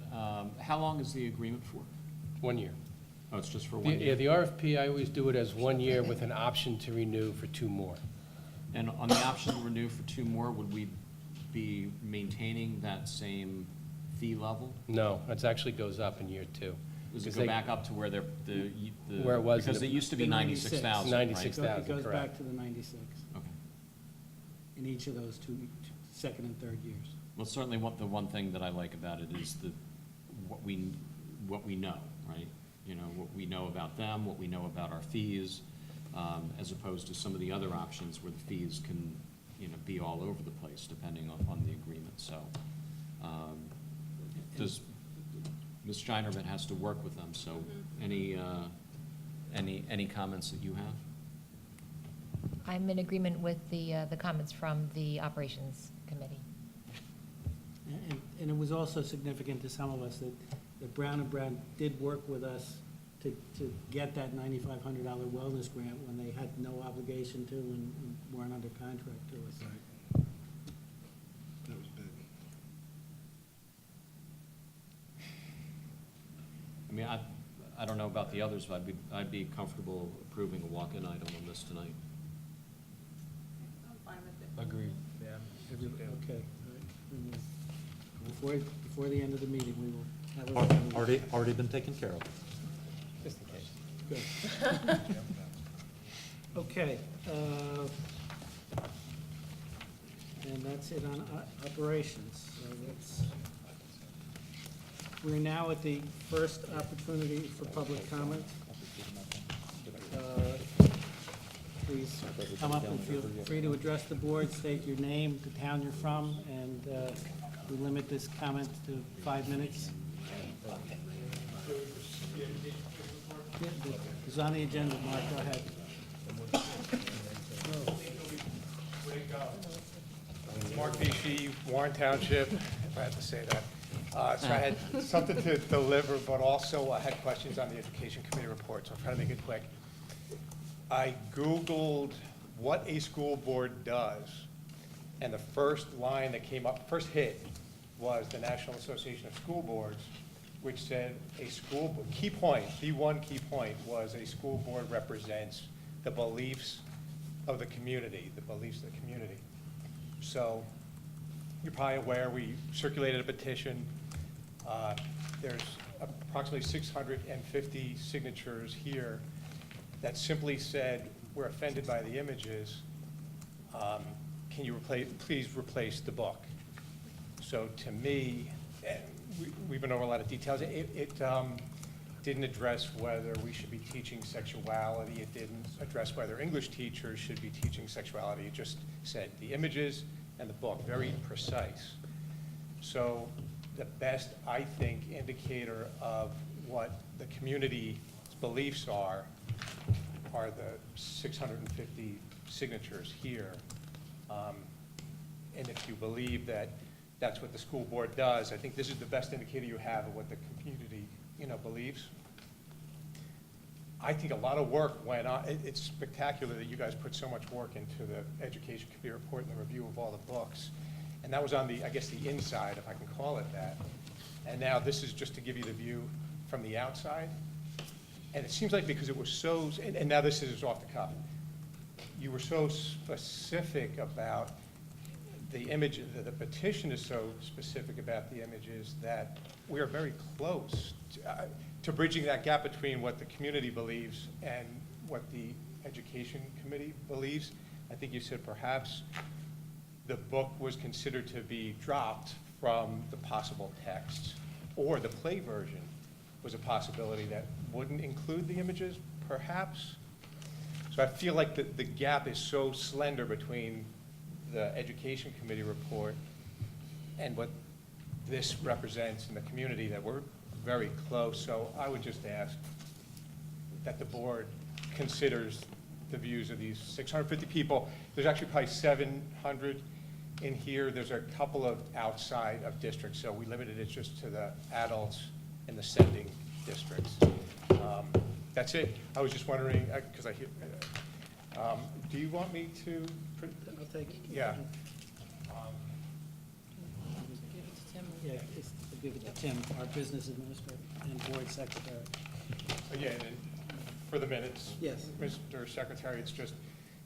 how long is the agreement for? 1 year. Oh, it's just for 1 Yeah, year? the RFP, I always do it as 1 year with an option to renew for 2 more. And on the option to renew for 2 more, would we be maintaining that same fee level? No, it actually goes up in year 2. Does it Because go back up to where they're, the? Where it was in Because the- it used to be The 96,000, right? 96,000. It goes correct. back to the 96 Okay. in each of those two, second and third years. Well, certainly the one thing that I like about it is what we know, right? What we know about them, what we know about our fees, as opposed to some of the other options where the fees can, be all over the place depending on the agreement. So, Ms. Steinerman has to work with them, so any comments that you have? I'm in agreement with the comments from the Operations Committee. And it was also significant to some of us that Brown & Brown did work with us to get that $9,500 wellness grant when they had no obligation to and weren't under contract to us. That was big. I mean, I don't know about the others, but I'd be comfortable approving a walk-in item on this tonight. I'm fine with it. Agreed. Okay, all right. Before the end of the meeting, we will have a. Already been taken care of. Just in case. Good. Okay. And that's it on operations. So we're now at the first opportunity for public comment. Please come up and feel free to address the board, state your name, the town you're from, and we limit this comment to 5 minutes. Yeah, it's on the agenda, Mark, go ahead. Mark Vichy, Warren Township, if I have to say that. So I had something to deliver, but also I had questions on the Education Committee report, so I'll try to make it quick. I Googled what a school board does, and the first line that came up, first hit, was the National Association of School Boards, which said key point, the one key point was a school board represents the beliefs of the community, So you're probably aware, we circulated a petition. There's approximately 650 signatures here that simply said, we're offended by the images. Can you please replace the book? So to me, we've been over a lot of details. It didn't address whether we should be teaching sexuality. It didn't address whether English teachers should be teaching sexuality. It just said the images and the book, very precise. So the best, I think, indicator of what the community's beliefs are the 650 signatures here. And if you believe that that's what the school board does, I think this is the best indicator you have of what the community, believes. I think a lot of work went on. It's spectacular that you guys put so much work into the Education Committee report and the review of all the books. And that was on the, I guess, the inside, if I can call it that. And now this is just to give you the view from the outside. And it seems like because it was so, and now this is off the cuff, you were so specific about the image, the petition is so specific about the images that we are very close to bridging that gap between what the community believes and what the Education Committee believes. I think you said perhaps the book was considered to be dropped from the possible texts, or the play version was a possibility that wouldn't include the images, perhaps. So I feel like the gap is so slender between the Education Committee report and what this represents in the community that we're very close. So I would just ask that the board considers the views of these 650 people. There's actually probably 700 in here. There's a couple of outside of districts, so we limited it just to the adults in the sending districts. That's it. I was just wondering, because I hear, do you want me to? I'll take it. Yeah. Yeah, I'll give it to Tim, our business administrator and board secretary. Yeah, and for the minutes. Yes. Mr. Secretary, it's just,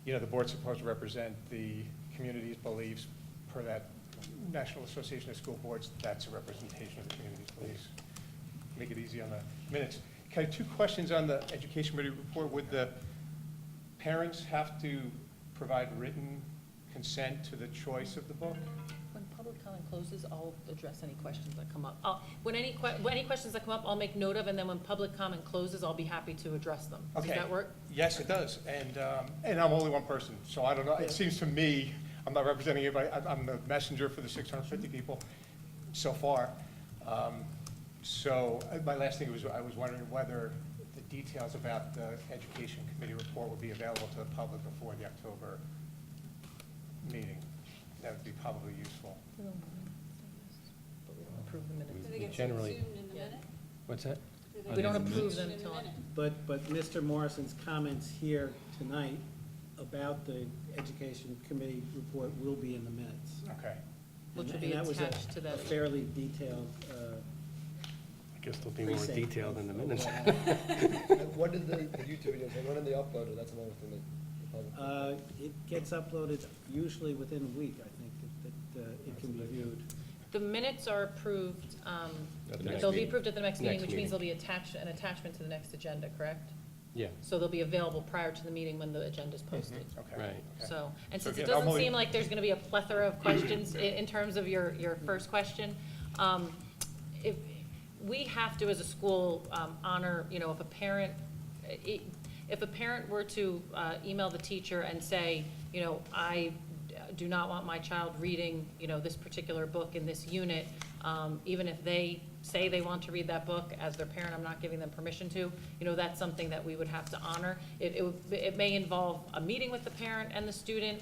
the board's supposed to represent the community's beliefs per that National Association of School Boards. That's a representation of the community's beliefs. Make it easy on the minutes. Okay, 2 questions on the Education Committee report. Would the parents have to provide written consent to the choice of the book? When public comment closes, I'll address any questions that come up. When any questions that come up, I'll make note of, and then when public comment closes, I'll be happy to address them. Okay. Does that work? Yes, it does. And I'm only one person, so I don't know. It seems to me, I'm not representing anybody. I'm the messenger for the 650 people so far. So my last thing was, I was wondering whether the details about the Education Committee report would be available to the public before the October meeting. That would be probably useful. But we don't approve the minutes. Do they get Generally- subsumed in the minute? What's that? Do they We don't get approve subsumed them in the until- minute? But Mr. Morrison's comments here tonight about the Education Committee report will be in the minutes. Okay. Which will And be that was attached to a that. fairly detailed I guess there'll be more precinct detail than the minutes. When did the YouTube videos, when did they upload it? That's another thing that the public. It gets uploaded usually within a week, I think, that it can be viewed. The minutes are approved, At the next they'll be meeting. approved at the next meeting, Next which means meeting. there'll be an attachment to the next agenda, correct? Yeah, So they'll be available prior to the meeting when the agenda's posted. Okay. right. Okay. So, and So since it again, I'm doesn't only- seem like there's gonna be a plethora of questions in terms of your first question, if, we have to, as a school, honor, if a parent, if a parent were to email the teacher and say, I do not want my child reading, this particular book in this unit, even if they say they want to read that book, as their parent, I'm not giving them permission to, that's something that we would have to honor. It may involve a meeting with the parent and the student,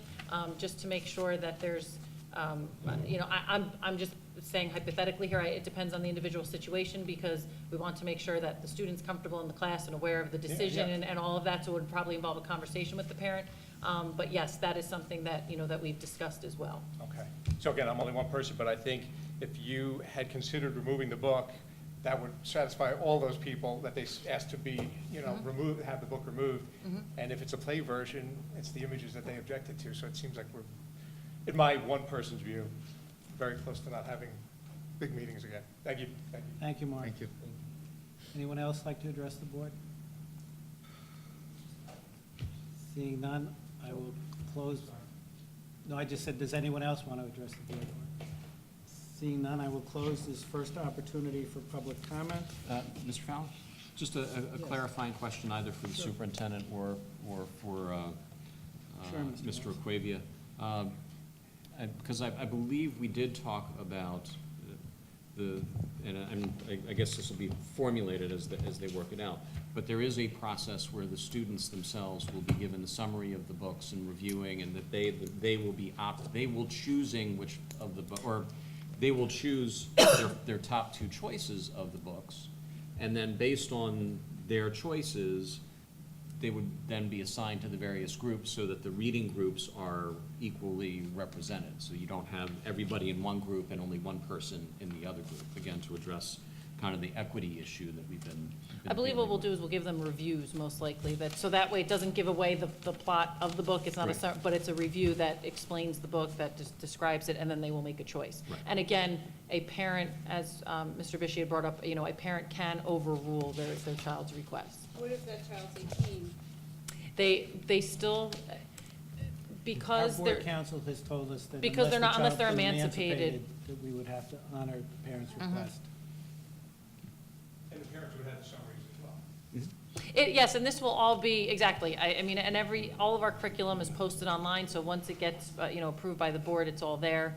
just to make sure that there's, I'm just saying hypothetically here, it depends on the individual situation, because we want to make sure that the student's comfortable in the class and aware of the decision and all of that, so it would probably involve a conversation with the parent. But yes, that is something that, that we've discussed as well. Okay. So again, I'm only one person, but I think if you had considered removing the book, that would satisfy all those people that they asked to be, removed, have the book removed. And if it's a play version, it's the images that they objected to. So it seems like we're, in my one person's view, very close to not having big meetings again. Thank you. Thank you. Thank you, Mark. Thank you. Anyone else like to address the board? Seeing none, I will close. No, I just said, does anyone else want to address the board? Seeing none, I will close this first opportunity for public comment. Mr. Fowler, just a clarifying question either for the superintendent or for Sure, Mr. Mr. Acquavia. Because I believe we did talk about and I guess this will be formulated as they work it out, but there is a process where the students themselves will be given the summary of the books and reviewing, and that they will choosing which of the or they will choose their top two choices of the books, and then based on their choices, they would then be assigned to the various groups so that the reading groups are equally represented. So you don't have everybody in one group and only one person in the other group, again, to address kind of the equity issue that we've been I believe what dealing we'll with. do is we'll give them reviews, most likely, so that way it doesn't give away the plot of the book. It's not Right. but it's a review that explains the book, that describes it, and then they will make a choice. Right. And again, a parent, as Mr. Vishy had brought up, a parent can overrule their child's request. What if that child's 18? They still, because Our they're, board council has told us that because they're not- unless the they're child's been emancipated. that we would have to honor the parent's Mhm. request. And the parents would have the summaries as well. Yes, and this will all be, exactly, I mean, and all of our curriculum is posted online, so once it gets, approved by the board, it's all there,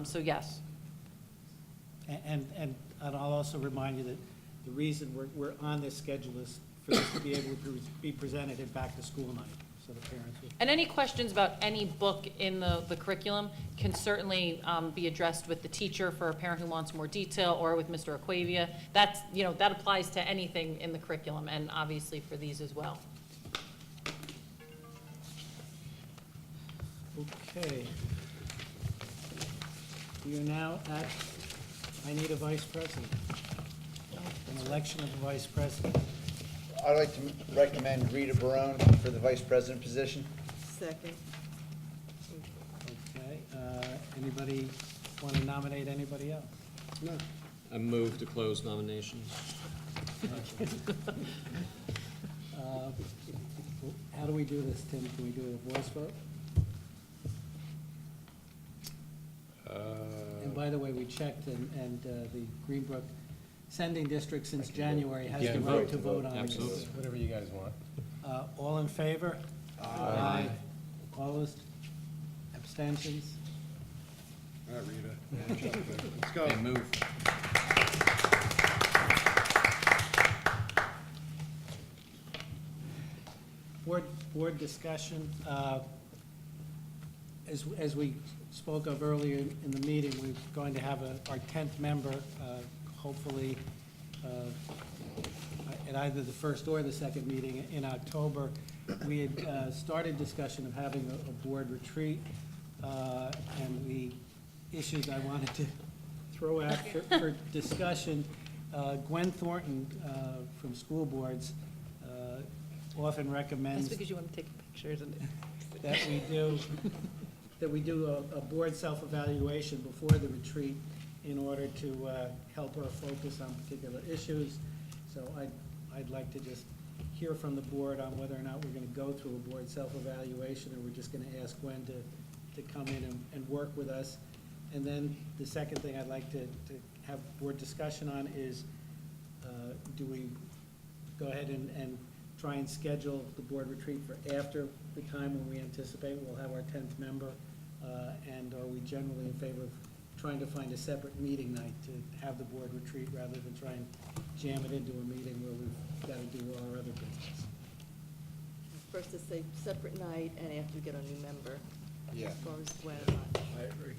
so yes. And I'll also remind you that the reason we're on this schedule is for this to be able to be presented at back-to-school night, so the parents will. And any questions about any book in the curriculum can certainly be addressed with the teacher for a parent who wants more detail, or with Mr. Acquavia. That's, that applies to anything in the curriculum, and obviously for these as well. Okay. We are now at, I need a vice president. An election of a vice president. I'd like to recommend Rita Barone for the vice president position. Second. Okay, anybody want to nominate anybody else? No. I move to close nominations. How do we do this, Tim? Can we do a voice vote? And by the way, we checked, and the Greenbrook Sending District since January has Yeah, the right to vote on it. Absolutely. Whatever you guys want. All in favor? Aye. Opposed? Abstentions? All right, Rita. Let's go. Okay, move. Board discussion. As we spoke of earlier in the meeting, we're going to have our 10th member, hopefully, at either the first or the second meeting in October. We had started discussion of having a board retreat, and the issues I wanted to throw out for discussion. Gwen Thornton from School Boards often recommends That's because you want to take pictures and. that we do a board self-evaluation before the retreat in order to help her focus on particular issues. So I'd like to just hear from the board on whether or not we're going to go through a board self-evaluation, or we're just going to ask Gwen to come in and work with us. And then the second thing I'd like to have board discussion on is, do we go ahead and try and schedule the board retreat for after the time when we anticipate we'll have our 10th member? And are we generally in favor of trying to find a separate meeting night to have the board retreat rather than try and jam it into a meeting where we've got to do all our other business? First to say separate night, and after we get a new member. Yeah. As far as when. I agree.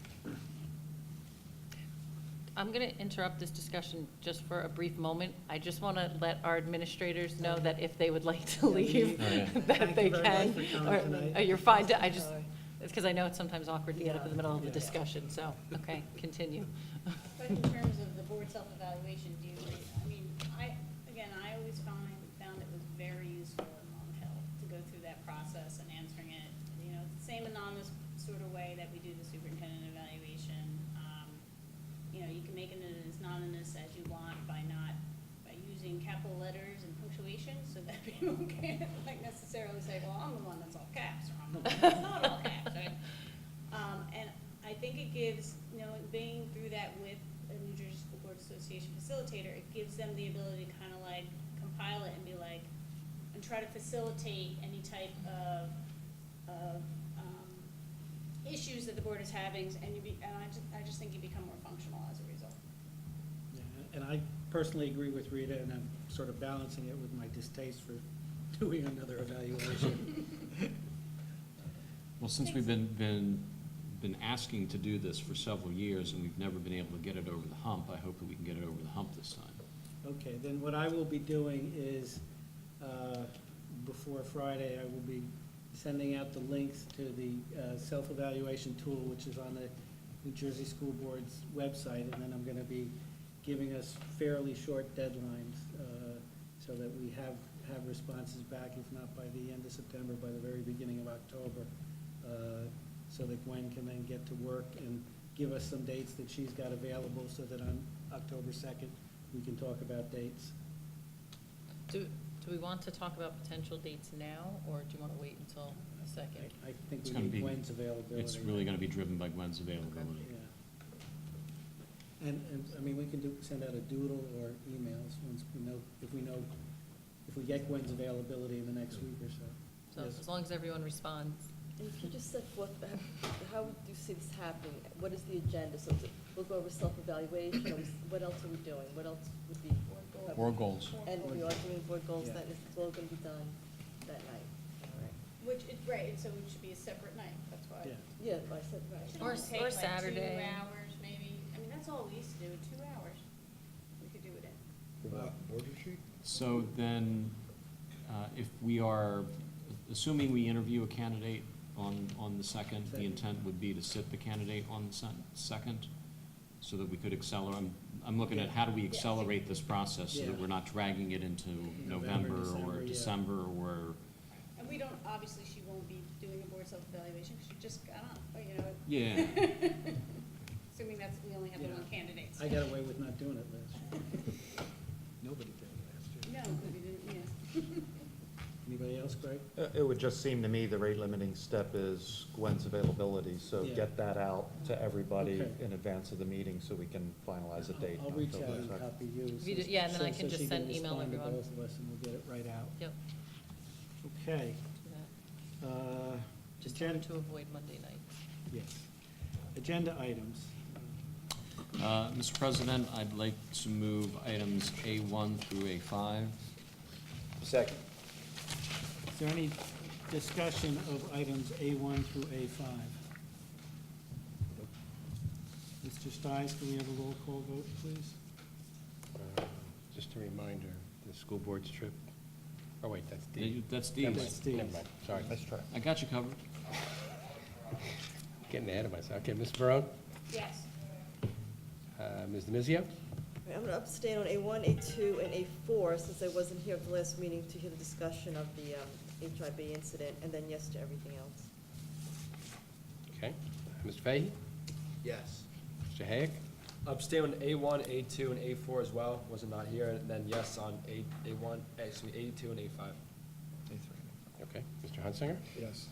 I'm going to interrupt this discussion just for a brief moment. I just want to let our administrators know that if they would like to Yeah, leave, Oh, yeah. that Thank they you very much can. for coming tonight. You're fine, I just, It's because I know it's sometimes awkward to get up in the middle of a Yeah. discussion, so, okay, continue. But in terms of the board self-evaluation, do you, I mean, I always found it was very useful in Long Hill to go through that process and answering it, you know, the same anonymous sort of way that we do the superintendent evaluation. You know, you can make it as anonymous as you want by using capital letters and punctuation, so that people can't like necessarily say, well, I'm the one that's all caps, or I'm the one that's not all caps, right? And I think it gives, you know, being through that with a New Jersey School Board Association facilitator, it gives them the ability to kind of like compile it and be like, and try to facilitate any type of issues that the board is having, and I just think you become more functional as a result. Yeah, and I personally agree with Rita, and I'm sort of balancing it with my distaste for doing another evaluation. Well, since we've been asking to do this for several years and we've never been able to get it over the hump, I hope that we can get it over the hump this time. Okay, then what I will be doing is, before Friday, I will be sending out the links to the self-evaluation tool, which is on the New Jersey School Board's website, and then I'm gonna be giving us fairly short deadlines, so that we have responses back, if not by the end of September, by the very beginning of October, so that Gwen can then get to work and give us some dates that she's got available, so that on October 2nd, we can talk about dates. Do we want to talk about potential dates now, or do you want to wait until a second? I think It's we gonna need be- Gwen's availability. It's really going to be driven by Gwen's availability. Yeah. And, I mean, we can send out a doodle or emails once if we get Gwen's availability in the next week or so. So Yes. as long as everyone responds. And if you just set forth, how do you see this happening? What is the agenda? So we'll go over self-evaluation, what else are we doing? What else would be? Board goals. And we are doing board goals, Yeah. that is all gonna be done that night, all right? Right, so it should be a separate night, that's why. Yeah. Yeah, I said, right. Should Or only s- take or like Saturday. 2 hours, maybe. I mean, that's all we used to do, 2 hours. We could do it in. Board retreat? So then, if we are, assuming we interview a candidate on the second, the intent would be to sit the candidate on the second, so that we could accelerate. I'm looking at how do we accelerate this process so that Yeah. we're not dragging it into November, November December, or yeah. December or, And we don't, obviously, she won't be doing a board self-evaluation, because she just got on, but, you know. yeah. Assuming we only have the Yeah. one candidate. I got away with not doing it last year. Nobody did last year. No, because we didn't, yeah. Anybody else, Greg? It would just seem to me the rate limiting step is Gwen's availability, so Yeah. get that out to everybody Okay. in advance of the meeting so we can finalize a date. I'll on reach out October and 2nd. copy you. If you do- yeah, and then I so can just she send email respond to everyone. both of us, and we'll get it right out. Yep. Okay. do that. Just trying Agenda, to avoid Monday nights. yes. Agenda items. Mr. President, I'd like to move items A1 through A5. Second. Is there any discussion of items A1 through A5? Mr. Stiles, can we have a roll call vote, please? Just a reminder, the school board's trip, oh wait, that's D. That's Never D's. mind, That's D's. never mind, sorry, Let's try. I got you covered. getting ahead of myself. Okay, Ms. Barone, Yes. Ms. Demizio? I'm gonna abstain on A1, A2, and A4, since I wasn't here at the last meeting to hear the discussion of the HIB incident, and then yes to everything else. Okay, Mr. Fahey? Yes. Mr. Hayek? Abstain on A1, A2, and A4 as well, wasn't not here, and then yes on A1, actually A2 and A5. Okay, Mr. Hunsinger? Yes.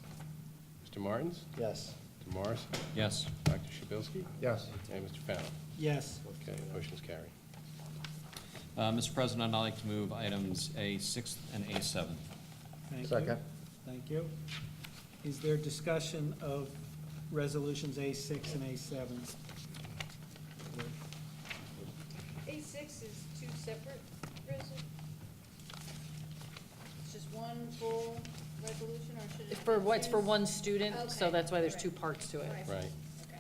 Mr. Martins? Yes. Mr. Morris? Yes. Dr. Shabilsky? Yes. And Mr. Fallon? Yes. Okay, motion's carried. Mr. President, I'd like to move items A6 and A7. Thank you. Second. Thank you. Is there discussion of resolutions A6 and A7? A6 is 2 separate resolutions? It's just one full resolution, or should it? It's for, it's for one student, so Okay. that's why there's Right. 2 parts to it. Right. Right. Okay.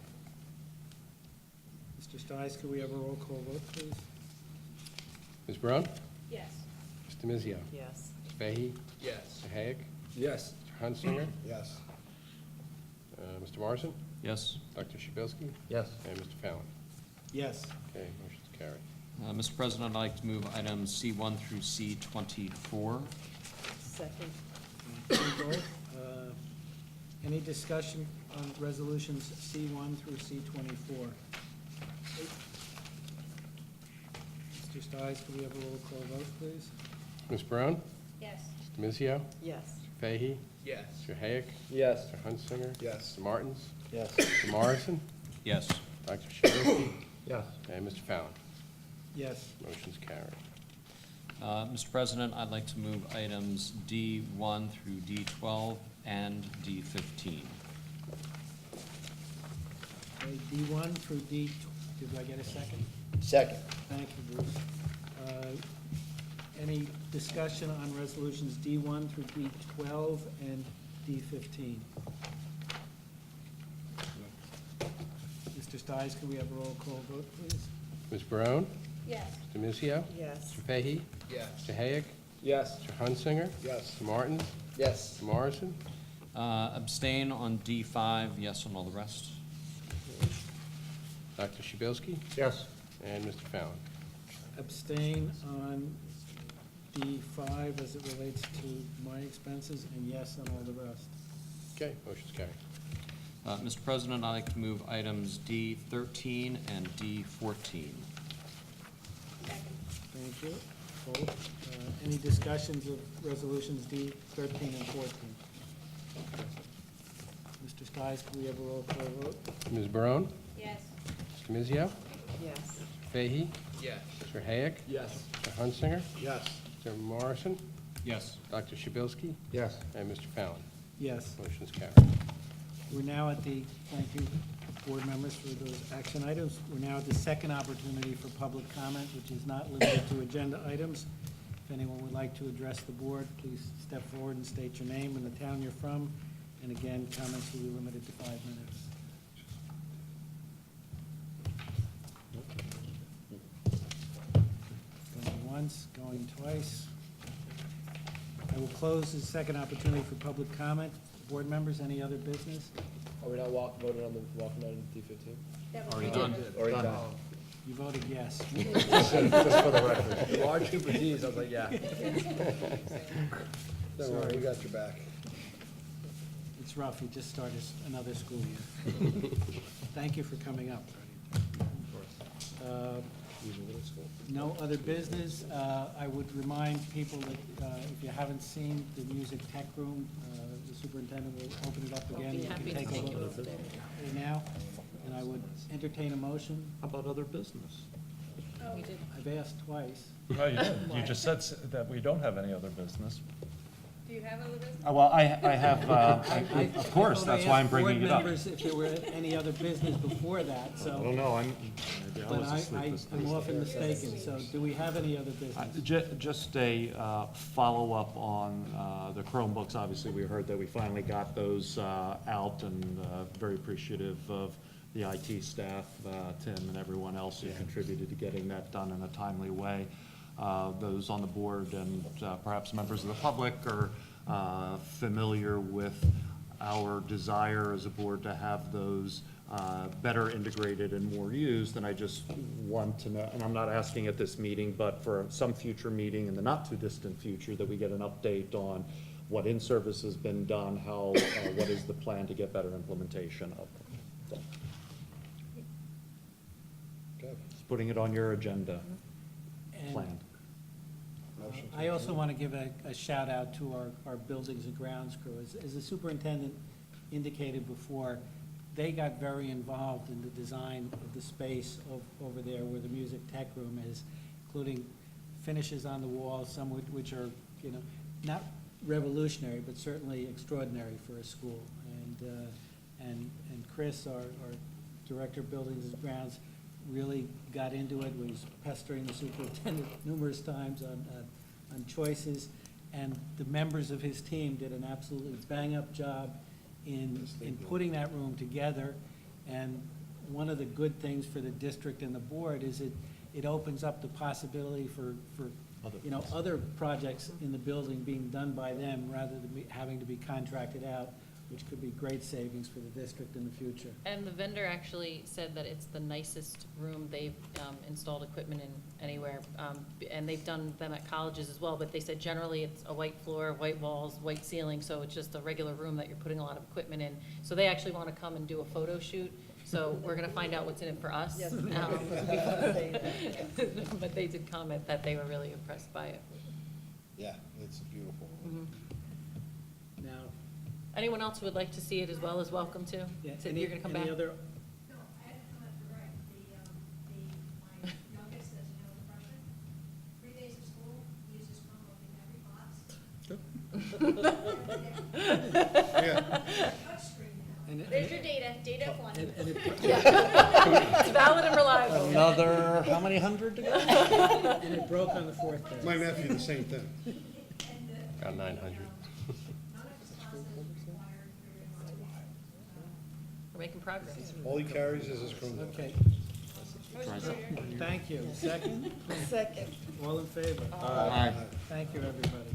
Mr. Stiles, could we have a roll call vote, please? Ms. Barone? Yes. Mr. Mizio? Yes. Mr. Fahey? Yes. Mr. Hayek? Yes. Mr. Hunsinger? Yes. Mr. Morrison? Yes. Dr. Shabilsky? Yes. And Mr. Fallon? Yes. Okay, motion's carried. Mr. President, I'd like to move items C1 through C24. Second. Thank you both. Any discussion on resolutions C1 through C24? Mr. Stiles, can we have a roll call vote, please? Ms. Brown? Yes. Mr. Mizio? Yes. Mr. Fahey? Yes. Mr. Hayek? Yes. Mr. Hunsinger? Yes. Mr. Martins? Yes. Mr. Morrison? Yes. Dr. Shabilsky? Yes. And Mr. Fallon? Yes. Motion's carried. Mr. President, I'd like to move items D1 through D12 and D15. Okay, D1 through D, did I get a second? Second. Thank you, Bruce. Any discussion on resolutions D1 through D12 and D15? Mr. Stiles, can we have a roll call vote, please? Ms. Brown? Yes. Mr. Mizio? Yes. Mr. Fahey? Yes. Mr. Hayek? Yes. Mr. Hunsinger? Yes. Mr. Martins? Yes. Mr. Morrison? Abstain on D5, yes on all the rest. Dr. Shabilsky? Yes. And Mr. Fallon? Abstain on D5 as it relates to my expenses, and yes on all the rest. Okay, motion's carried. Mr. President, I'd like to move items D13 and D14. Second. Thank you, both. Any discussions of resolutions D 13 and 14? Mr. Stiles, can we have a roll call vote? Ms. Brown? Yes. Mr. Mizio? Yes. Mr. Fahey? Yes. Mr. Hayek? Yes. Mr. Hunsinger? Yes. Mr. Morrison? Yes. Dr. Shabilsky? Yes. And Mr. Fallon? Yes. Motion's carried. We're now at the, thank you, board members, for those action items. We're now at the second opportunity for public comment, which is not limited to agenda items. If anyone would like to address the board, please step forward and state your name and the town you're from. And again, comments will be limited to 5 minutes. Going once, going twice. I will close the second opportunity for public comment. Board members, any other business? Are we not voting on the walking item D15? Already done. Already done. You voted yes. Just for the record. Large group of Ds, I was like, yeah. Sorry. We got your back. It's rough, you just started another school year. Thank you for coming up. No other business. I would remind people that if you haven't seen the music tech room, the superintendent will open it up again. Be You can happy to take a take look you at over it there. now, and I would entertain a motion. How about other business? We did. I've asked twice. No, you didn't. You just said that we don't have any other business. Do you have other business? Well, I have, of course, that's why I'm bringing it up. I thought I asked board members if there were any other business before that, I so, don't know, but I'm often mistaken, so do we have any other business? Just a follow-up on the Chromebooks. Obviously, we heard that we finally got those out, and very appreciative of the IT staff, Tim and everyone else who contributed to getting that done in a timely way. Those on the board and perhaps members of the public are familiar with our desire as a board to have those better integrated and more used, and I just want to know, and I'm not asking at this meeting, but for some future meeting in the not-too-distant future, that we get an update on what in-service has been done, how, what is the plan to get better implementation of them. Just putting it on your agenda And plan. I also want to give a shout out to our buildings and grounds crew. As the superintendent indicated before, they got very involved in the design of the space over there where the music tech room is, including finishes on the walls, some which are, you know, not revolutionary, but certainly extraordinary for a school. And Chris, our director of buildings and grounds, really got into it, was pestering the superintendent numerous times on choices, and the members of his team did an absolutely bang-up job in putting that room together. And one of the good things for the district and the board is it opens up the possibility for you know, other projects in the building being done by them rather than having to be contracted out which could be great savings for the district in the future. And the vendor actually said that it's the nicest room they've installed equipment in anywhere. And they've done them at colleges as well, but they said generally it's a white floor, white walls, white ceiling, so it's just a regular room that you're putting a lot of equipment in. So they actually want to come and do a photo shoot, so we're going to find out what's in it for us. Yes. But they did comment that they were really impressed by it. Yeah, it's beautiful. Now, Anyone else who would like to see it as well is welcome to. yeah, So you're going to come back? any other, No, I had a comment for Greg. My youngest, as you know, is a freshman. 3 days of school, he uses Chromebook in every class. Touchscreen now. and There's your data, data of one. and it, It's valid and reliable. Another, how many hundred to go? and it broke on the fourth day. My nephew, the same thing. About 900. None of his classes required We're making progress. All he carries is his Chromebook. Okay. Thank you. Second? Second. All in favor? Aye. Thank you, everybody.